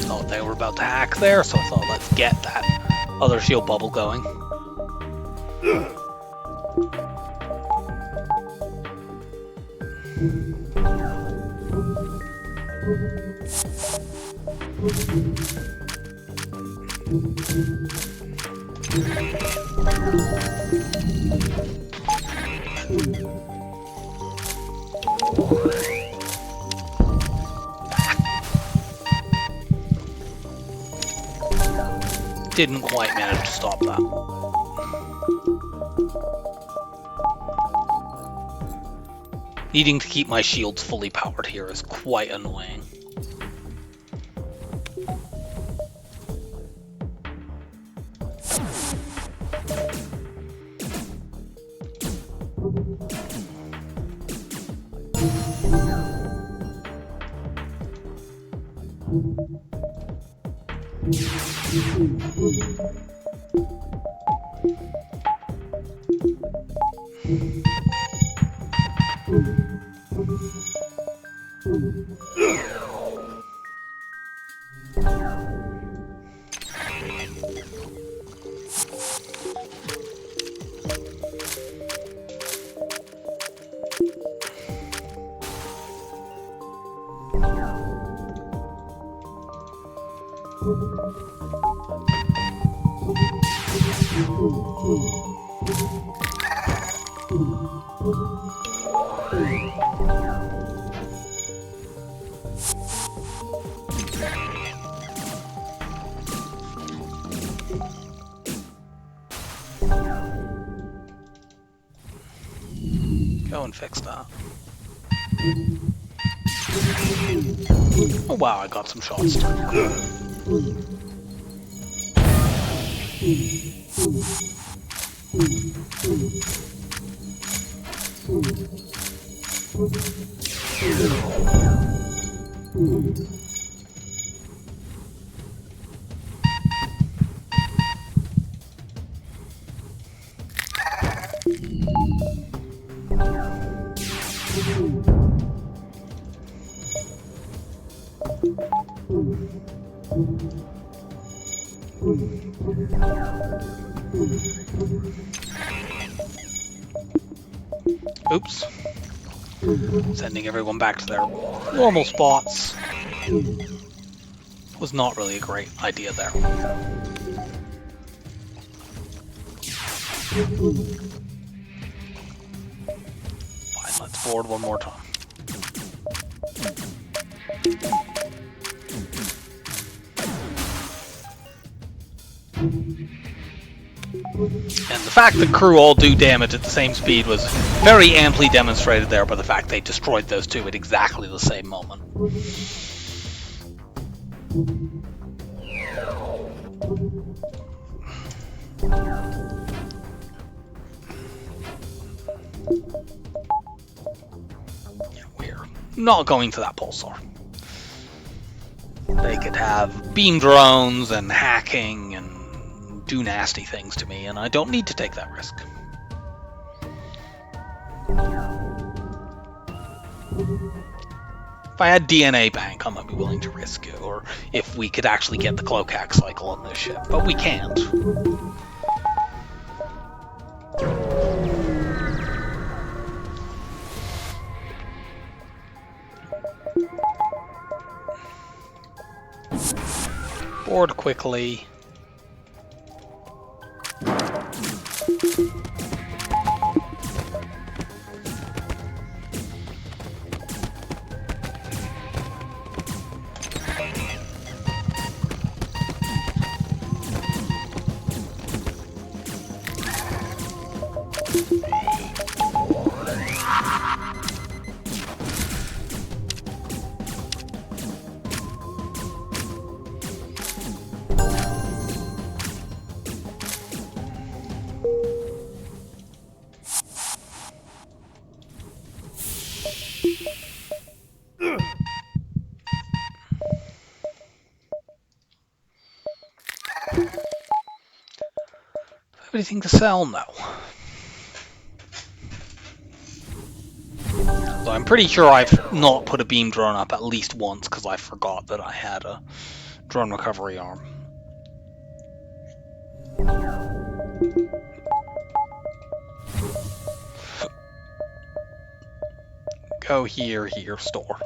Oh, they were about to hack there, so I thought let's get that other shield bubble going. Didn't quite manage to stop that. Needing to keep my shields fully powered here is quite annoying. Go and fix that. Oh wow, I got some shots. Oops. Sending everyone back to their normal spots was not really a great idea there. Fine, let's board one more time. And the fact that crew all do damage at the same speed was very amply demonstrated there by the fact they destroyed those two at exactly the same moment. We're not going to that pulsar. They could have beam drones and hacking and do nasty things to me, and I don't need to take that risk. If I had DNA bank, I might be willing to risk it, or if we could actually get the cloak hack cycle on this ship, but we can't. Board quickly. anything to sell? No. So I'm pretty sure I've not put a beam drone up at least once because I forgot that I had a drone recovery arm. Go here, store.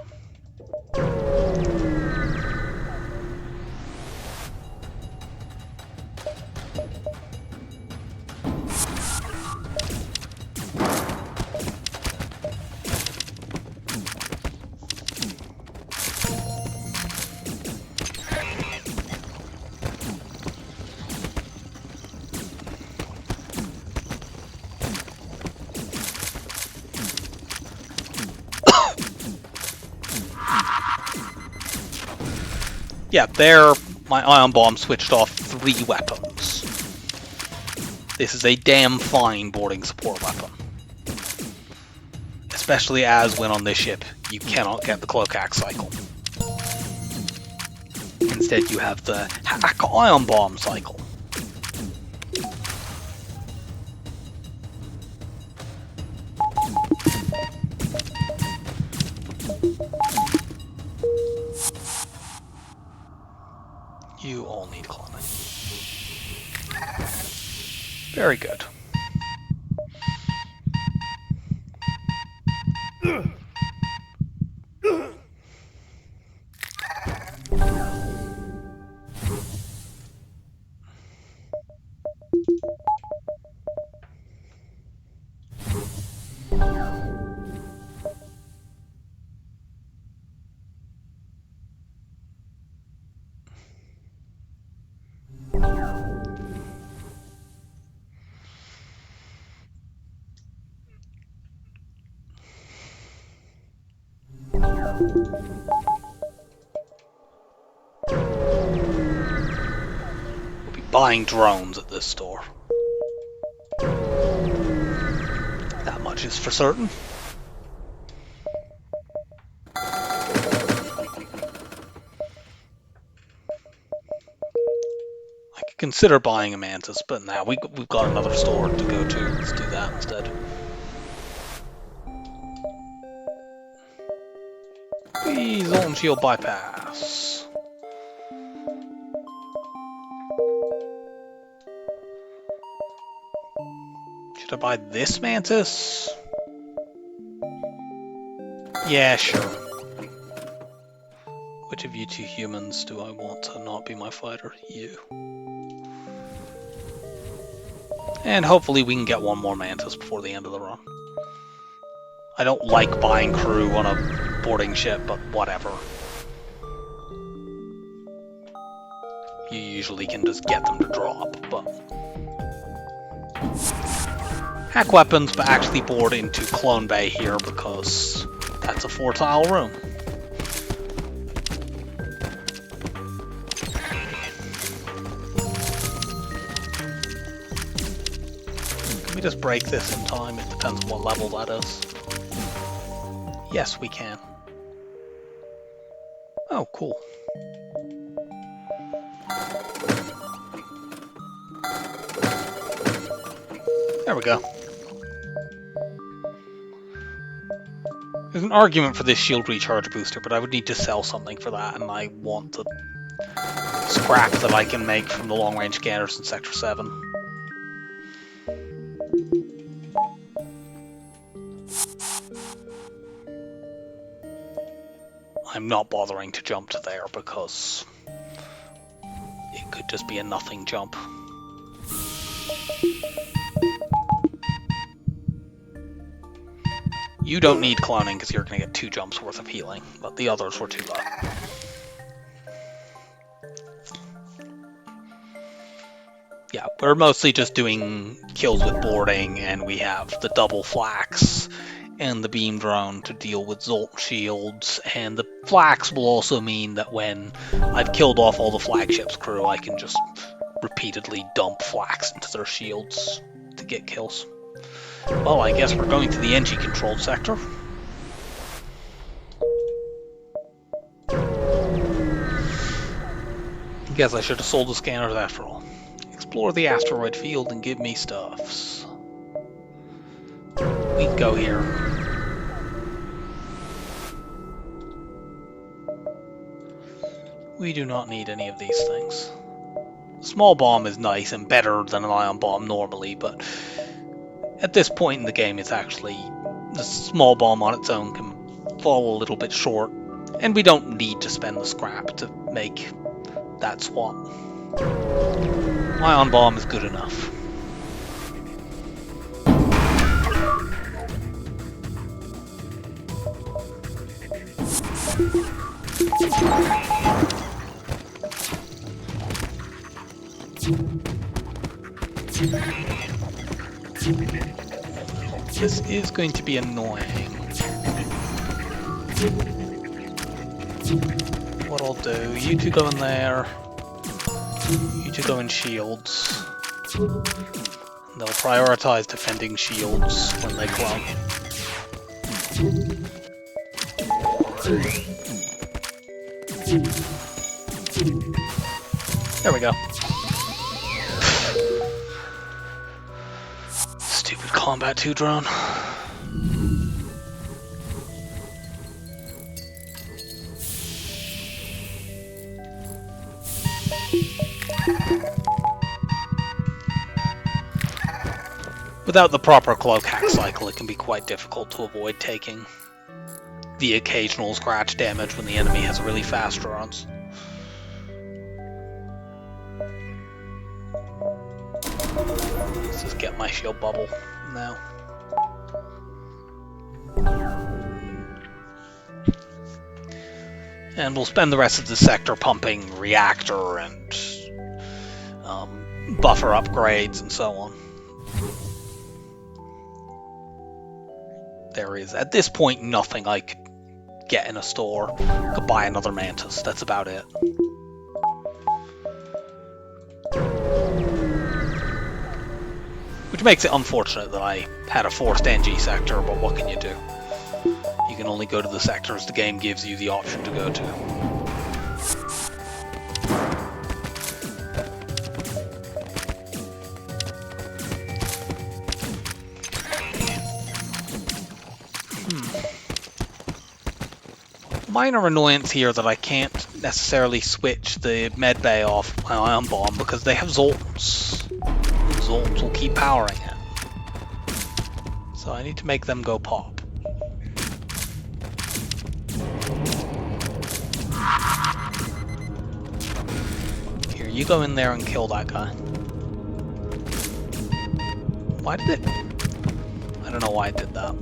Yeah, there, my ion bomb switched off 3 weapons. This is a damn fine boarding support weapon. Especially as when on this ship, you cannot get the cloak axe cycle. Instead, you have the hack ion bomb cycle. You all need cloning. Very good. We'll be buying drones at this store. That much is for certain. I could consider buying a Mantis, but now we've got another store to go to. Let's do that instead. Zone shield bypass. Should I buy this Mantis? Yeah, sure. Which of you 2 humans do I want to not be my fighter? You. And hopefully we can get one more Mantis before the end of the run. I don't like buying crew on a boarding ship, but whatever. You usually can just get them to drop, but... Hack weapons, but actually board into Clone Bay here because that's a 4-tile room. Can we just break this in time? It depends on what level that is. Yes, we can. Oh, cool. There we go. There's an argument for this shield recharge booster, but I would need to sell something for that, and I want the scrap that I can make from the long-range scanners in Sector 7. I'm not bothering to jump to there because it could just be a nothing jump. You don't need cloning because you're going to get 2 jumps worth of healing, but the others were too low. Yeah, we're mostly just doing kills with boarding, and we have the double flax and the beam drone to deal with Zolt shields, and the flax will also mean that when I've killed off all the flagship's crew, I can just repeatedly dump flax into their shields to get kills. Well, I guess we're going to the NG-controlled sector. Guess I should have sold the scanners after all. explore the asteroid field and give me stuffs. We can go here. We do not need any of these things. Small bomb is nice and better than an ion bomb normally, but at this point in the game, it's actually the small bomb on its own can fall a little bit short, and we don't need to spend the scrap to make that swap. Ion bomb is good enough. This is going to be annoying. What I'll do, you two go in there, you two go in shields. They'll prioritize defending shields when they clone. There we go. Stupid Combat 2 drone. Without the proper cloak hack cycle, it can be quite difficult to avoid taking the occasional scratch damage when the enemy has really fast drones. Let's just get my shield bubble now. And we'll spend the rest of the sector pumping reactor and buffer upgrades and so on. There is, at this point, nothing I could get in a store. I could buy another Mantis, that's about it. Which makes it unfortunate that I had a forced NG sector, but what can you do? You can only go to the sectors the game gives you the option to go to. Minor annoyance here that I can't necessarily switch the medbay off my ion bomb because they have Zoltans. Zoltans will keep powering it. So I need to make them go pop. Here, you go in there and kill that guy. Why did it? I don't know why it did that.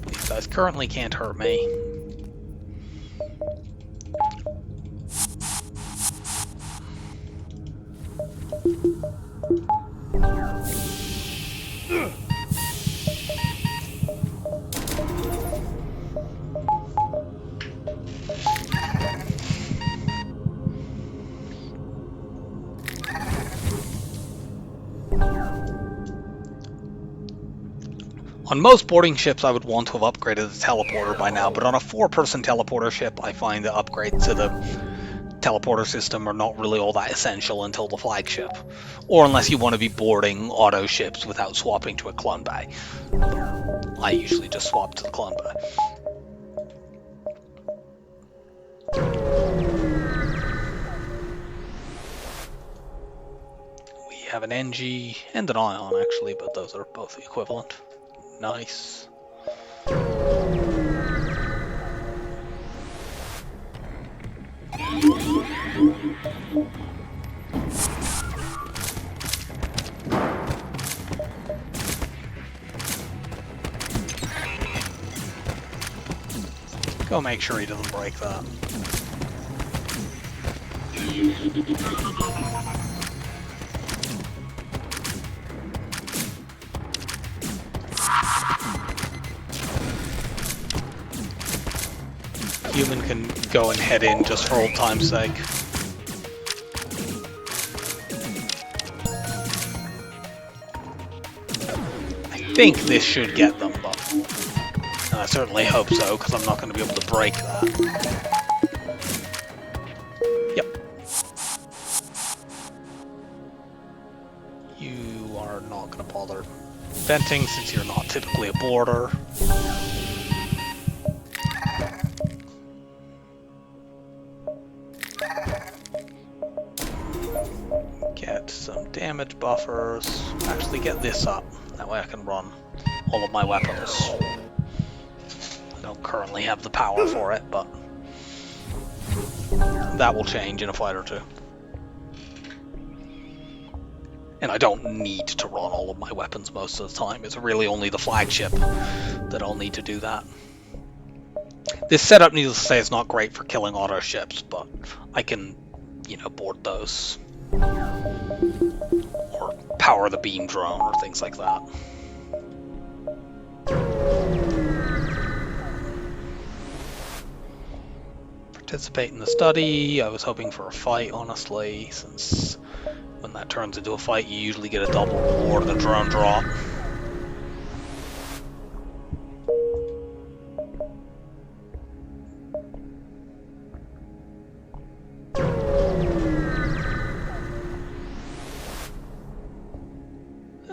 These guys currently can't hurt me. On most boarding ships, I would want to have upgraded the teleporter by now, but on a 4-person teleporter ship, I find the upgrades to the teleporter system are not really all that essential until the flagship, or unless you want to be boarding auto ships without swapping to a clone bay. I usually just swap to the clone bay. We have an NG and an ion actually, but those are both equivalent. Nice. Go make sure he doesn't break that. Human can go and head in just for old time's sake. I think this should get them, but And I certainly hope so, because I'm not going to be able to break that. Yep. You are not going to bother venting since you're not typically a boarder. Get some damage buffers. Actually get this up. That way I can run all of my weapons. I don't currently have the power for it, but that will change in a fight or two. And I don't need to run all of my weapons most of the time. It's really only the flagship that I'll need to do that. This setup, needless to say, is not great for killing auto ships, but I can, you know, board those. Or power the beam drone or things like that. Participate in the study. I was hoping for a fight, honestly, since when that turns into a fight, you usually get a double reward of the drone drop.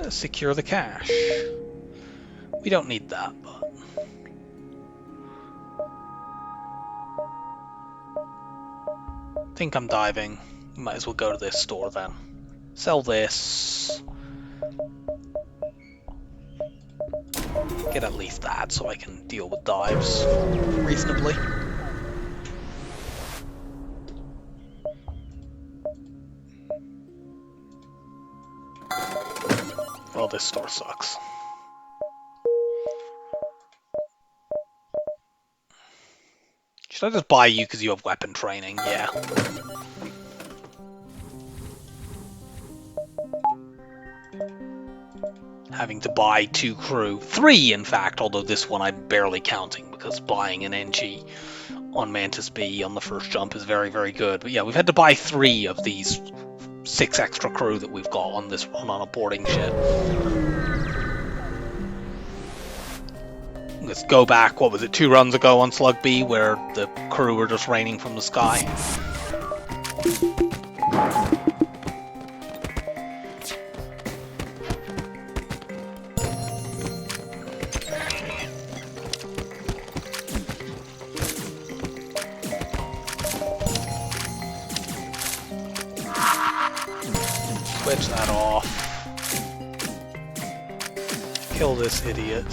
Secure the cache. We don't need that, but... I think I'm diving. Might as well go to this store then. Sell this. Get at least that so I can deal with dives reasonably. Well, this store sucks. Should I just buy you because you have weapon training? Yeah. Having to buy 2 crew. 3, in fact, although this one I'm barely counting because buying an NG on Mantis B on the first jump is very, very good. But yeah, we've had to buy 3 of these 6 extra crew that we've got on this run on a boarding ship. Let's go back, what was it, 2 runs ago on Slug B, where the crew were just raining from the sky. Switch that off. Kill this idiot.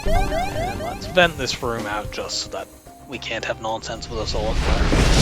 And let's vent this room out just so that we can't have nonsense with us all up there.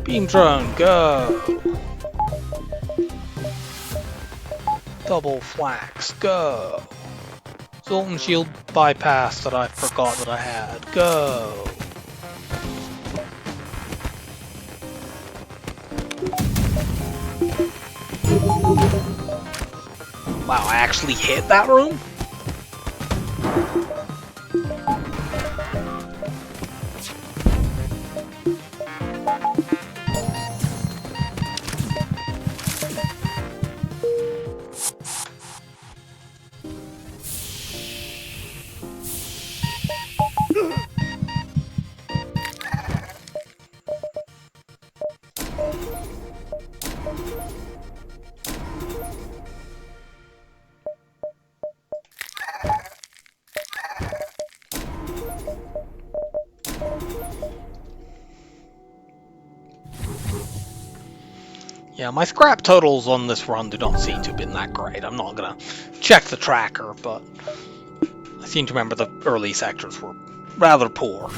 Beam drone, go! Double flax, go! Zoltan shield bypass that I forgot that I had, go! Wow, I actually hit that room? Yeah, my scrap totals on this run do not seem to have been that great. I'm not gonna check the tracker, but I seem to remember the early sectors were rather poor.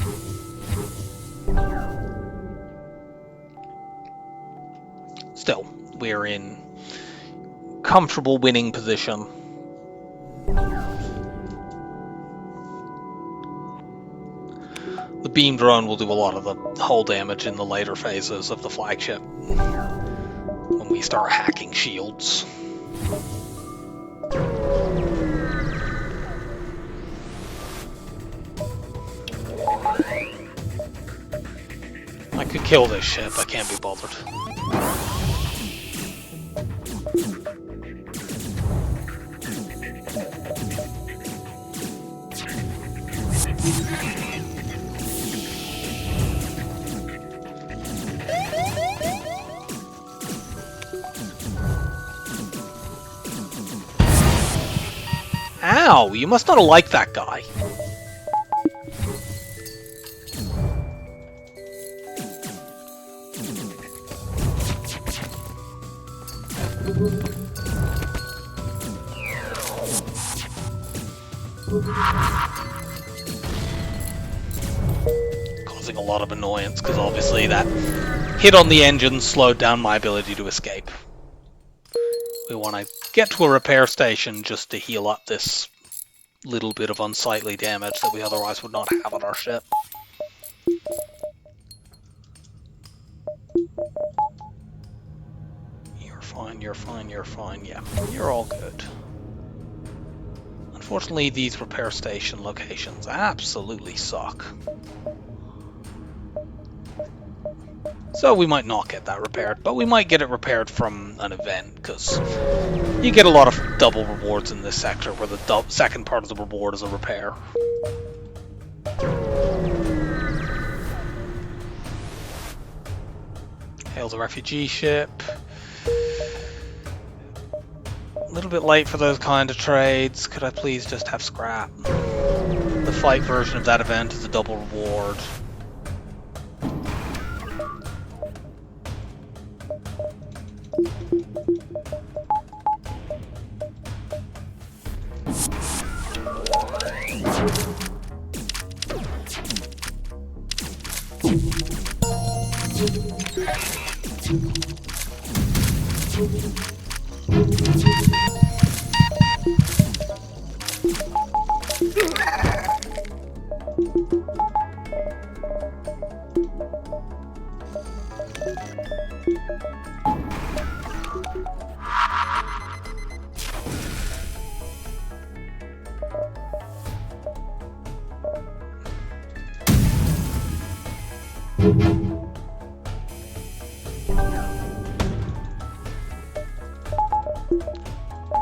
Still, we're in comfortable winning position. The beam drone will do a lot of the hull damage in the later phases of the flagship when we start hacking shields. I could kill this ship, I can't be bothered. Ow, you must not have liked that guy. Causing a lot of annoyance, because obviously that hit on the engine slowed down my ability to escape. We want to get to a repair station just to heal up this little bit of unsightly damage that we otherwise would not have on our ship. You're fine, you're fine, you're fine. Yeah, you're all good. Unfortunately, these repair station locations absolutely suck. So we might not get that repaired, but we might get it repaired from an event, because you get a lot of double rewards in this sector, where the second part of the reward is a repair. Hail the refugee ship. A little bit late for those kind of trades. Could I please just have scrap? The fight version of that event is a double reward.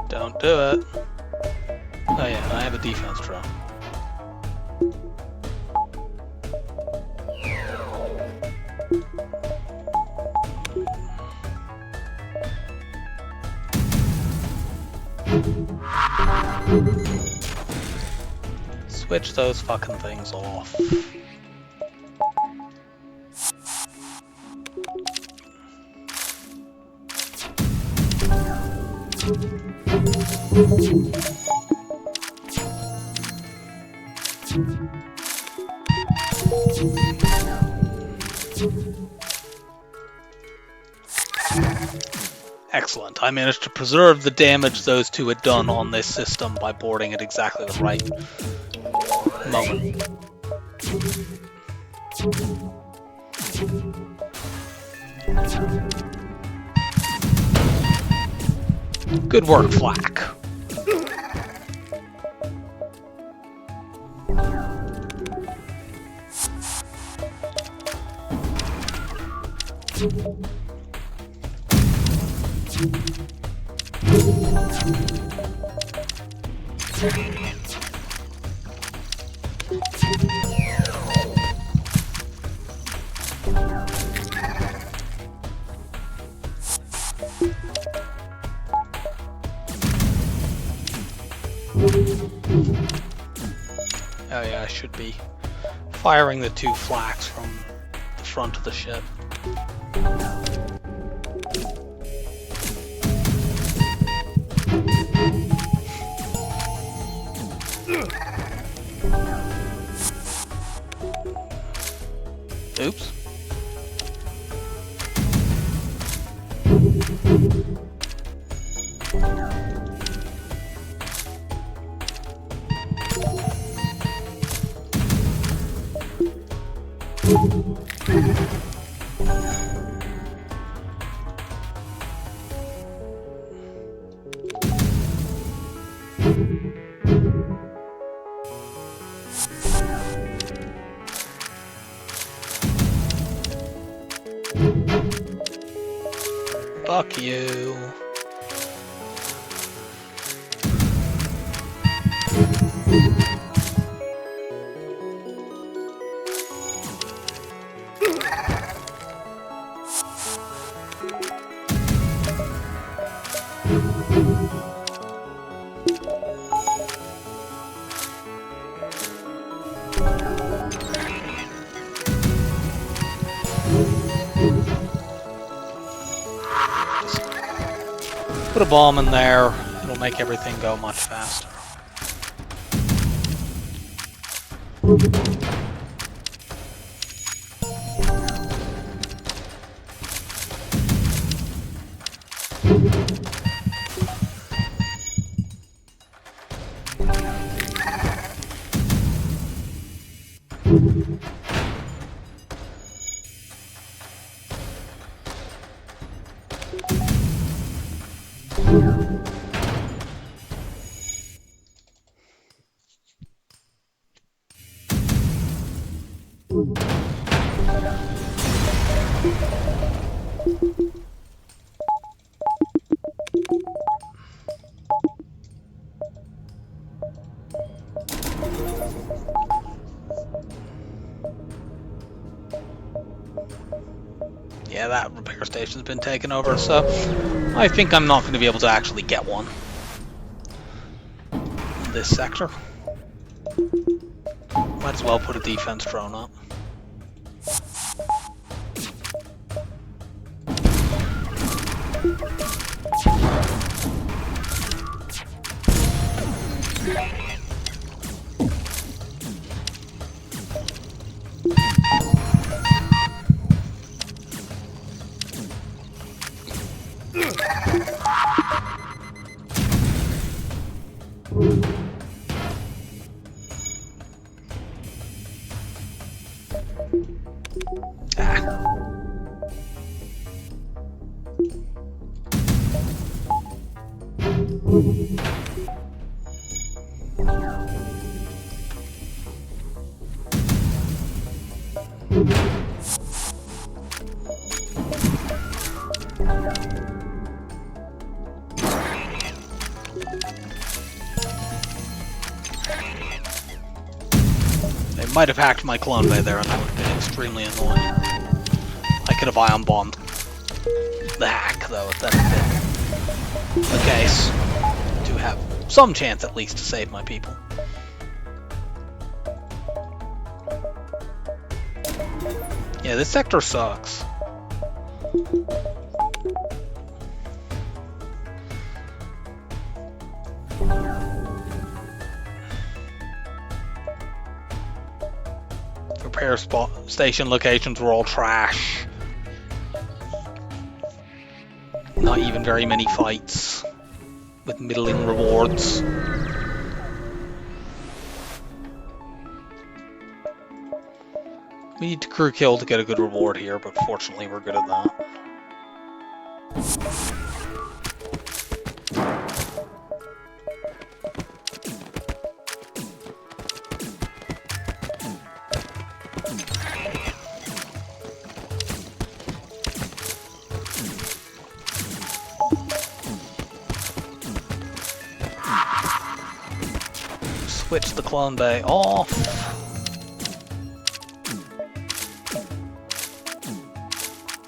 Don't do it. Oh yeah, I have a defense drone. Switch those fucking things off. Excellent. I managed to preserve the damage those two had done on this system by boarding at exactly the right moment. Good work, Flak. Oh yeah, I should be firing the two flaks from the front of the ship. Oops. Fuck you. Put a bomb in there, it'll make everything go much faster. Yeah, that repair station's been taken over, so I think I'm not going to be able to actually get one in this sector. Might as well put a defense drone up. They might have hacked my clone bay there, and that would have been extremely annoying. I could have ion bombed the hack, though, if that had been the case, to have some chance at least to save my people. Yeah, this sector sucks. Repair station locations were all trash. Not even very many fights with middling rewards. We need to crew kill to get a good reward here, but fortunately we're good at that. Switch the clone bay off.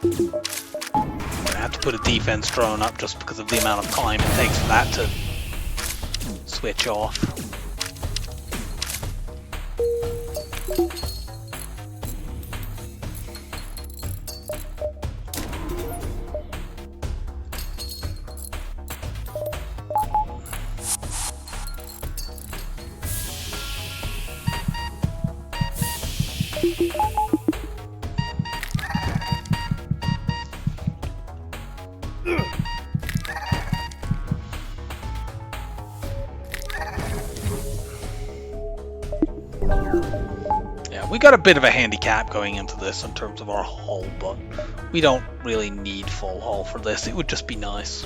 I'm gonna have to put a defense drone up just because of the amount of time it takes for that to switch off. Yeah, we got a bit of a handicap going into this in terms of our hull, but we don't really need full hull for this. It would just be nice.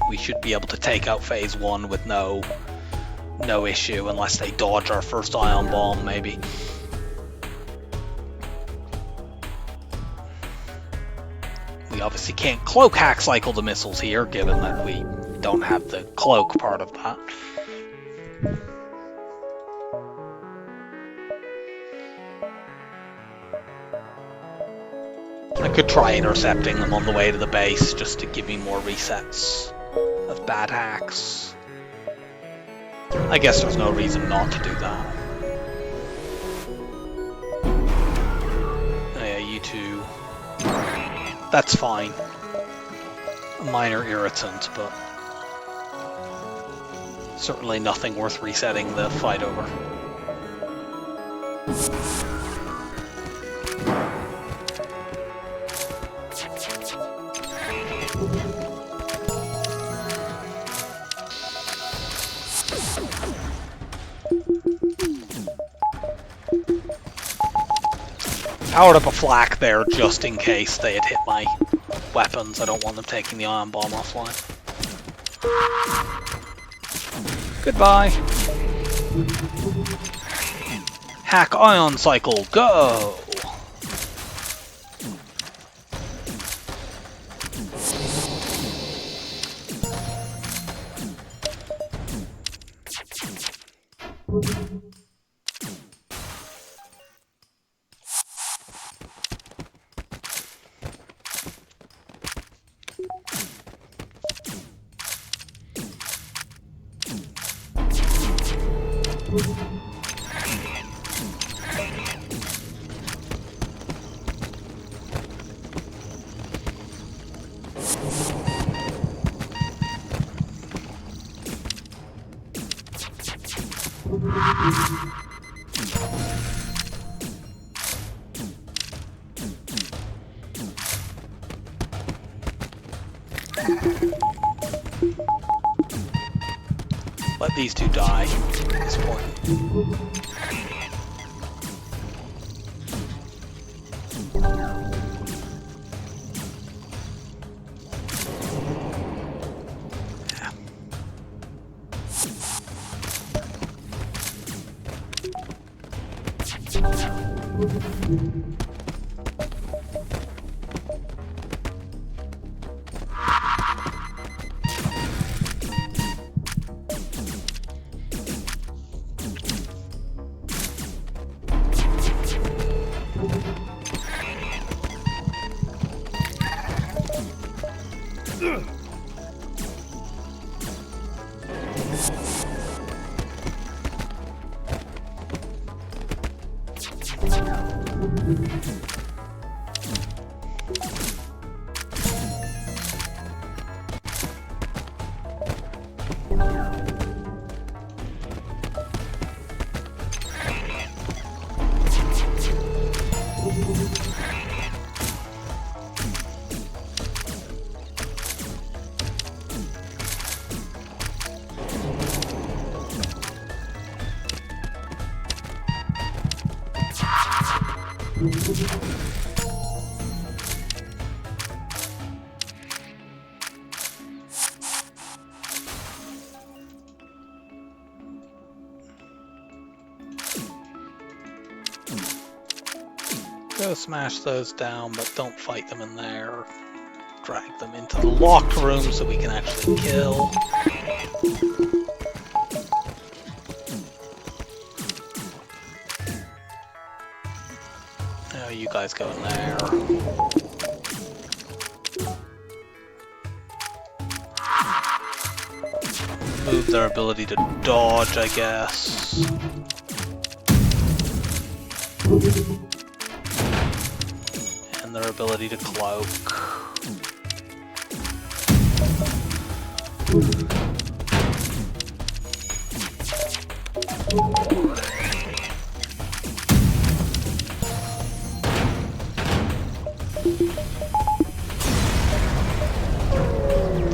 We should be able to take out phase 1 with no issue, unless they dodge our first ion bomb, maybe. We obviously can't cloak hack cycle the missiles here, given that we don't have the cloak part of that. I could try intercepting them on the way to the base, just to give me more resets of bad hacks. I guess there's no reason not to do that. Oh yeah, you two. That's fine. A minor irritant, but certainly nothing worth resetting the fight over. Powered up a flak there just in case they had hit my weapons. I don't want them taking the ion bomb offline. Goodbye. Hack ion cycle, go! Let these two die at this point. Go smash those down, but don't fight them in there. Drag them into the locked room so we can actually kill. Now you guys go in there. Move their ability to dodge, I guess. And their ability to cloak.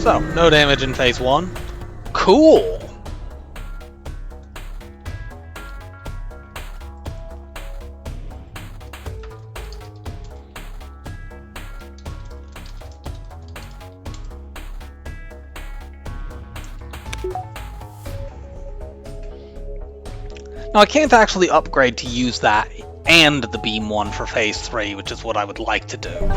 So, no damage in phase 1. Cool! Now, I can't actually upgrade to use that and the beam one for phase 3, which is what I would like to do.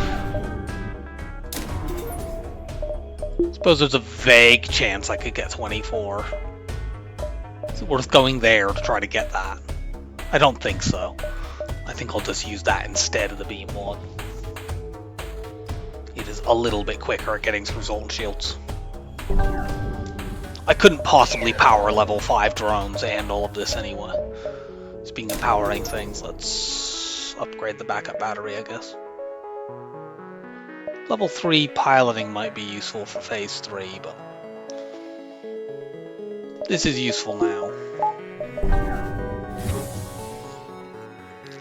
Suppose there's a vague chance I could get 24. Is it worth going there to try to get that? I don't think so. I think I'll just use that instead of the beam one. It is a little bit quicker at getting through Zoltan shields. I couldn't possibly power level 5 drones and all of this anyway. Speaking of powering things, let's upgrade the backup battery, I guess. Level 3 piloting might be useful for phase 3, but this is useful now.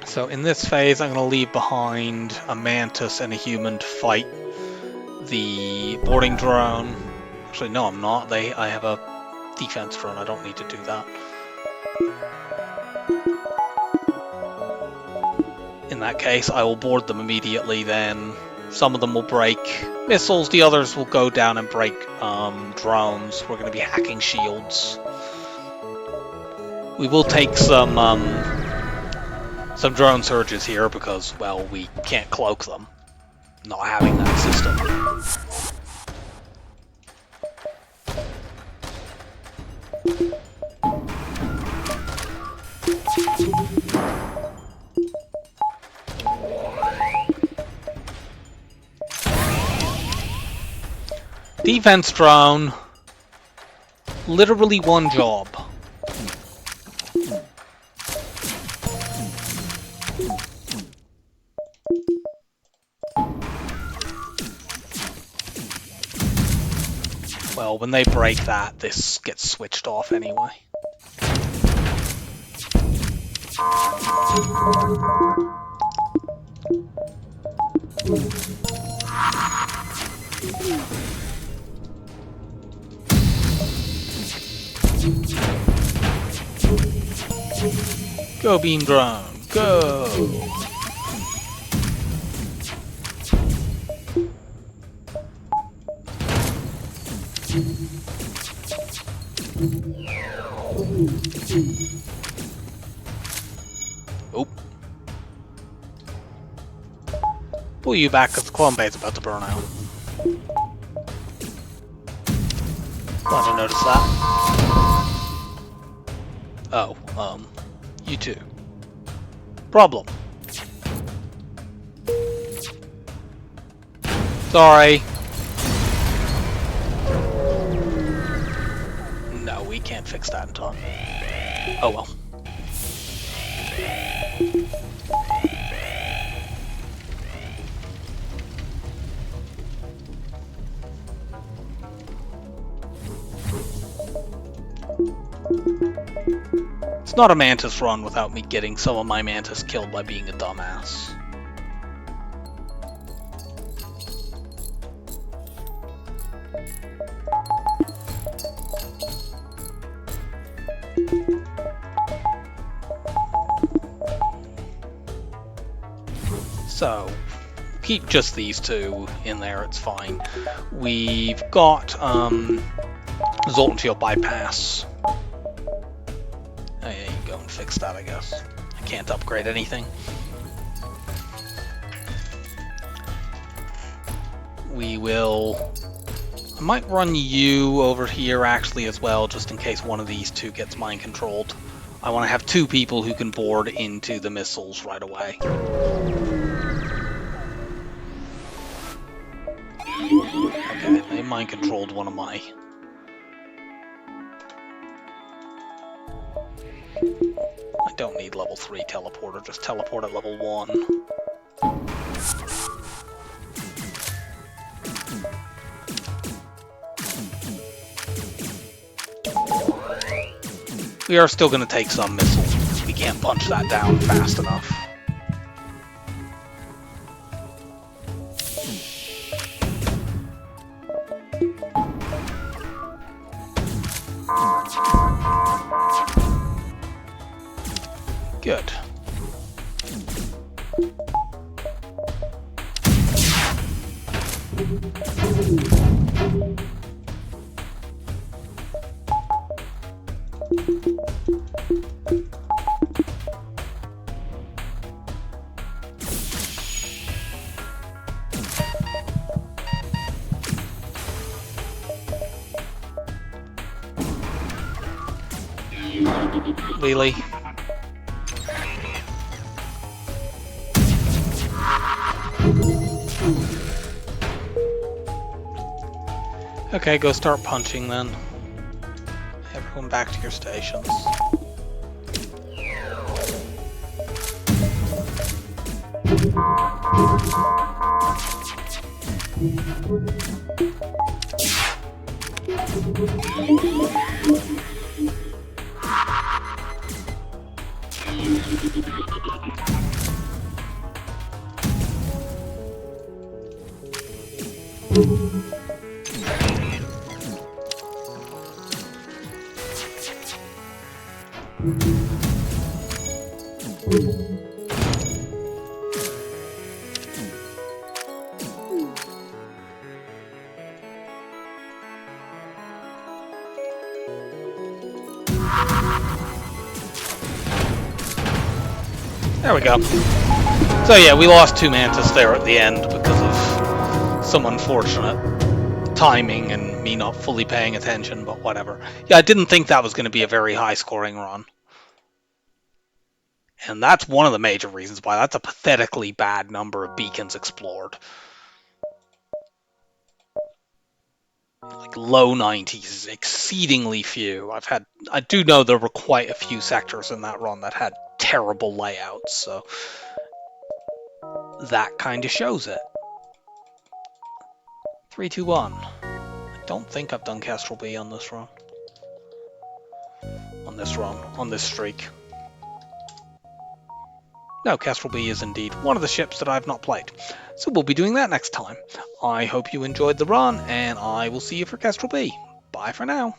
So in this phase, I'm going to leave behind a Mantis and a human to fight the boarding drone. Actually, no, I'm not. I have a defense drone. I don't need to do that. In that case, I will board them immediately then. Some of them will break missiles, the others will go down and break drones. We're going to be hacking shields. We will take some drone surges here because, well, we can't cloak them, not having that system. Defense drone, literally one job. Well, when they break that, this gets switched off anyway. Go beam drone, go! Oop. Pull you back because the clone bay is about to burn out. Glad to notice that. Oh, you too. Problem. Sorry. No, we can't fix that in time. Oh well. It's not a Mantis run without me getting some of my Mantis killed by being a dumbass. So, keep just these two in there, it's fine. We've got Zoltan Shield bypass. Oh, yeah, you can go and fix that, I guess. I can't upgrade anything. We will... I might run you over here actually as well, just in case one of these two gets mind controlled. I want to have two people who can board into the missiles right away. Okay, they mind controlled one of my... I don't need level 3 teleporter, just teleport at level 1. We are still going to take some missiles because we can't punch that down fast enough. Good. Really? Okay, go start punching then. Everyone back to your stations. There we go. So yeah, we lost 2 Mantis there at the end because of some unfortunate timing and me not fully paying attention, but whatever. Yeah, I didn't think that was going to be a very high-scoring run. And that's one of the major reasons why that's a pathetically bad number of beacons explored. Like low 90s is exceedingly few. I do know there were quite a few sectors in that run that had terrible layouts, so that kind of shows it. 3, 2, 1. I don't think I've done Kestrel B on this run. On this streak. No, Kestrel B is indeed one of the ships that I've not played. So we'll be doing that next time. I hope you enjoyed the run, and I will see you for Kestrel B. Bye for now.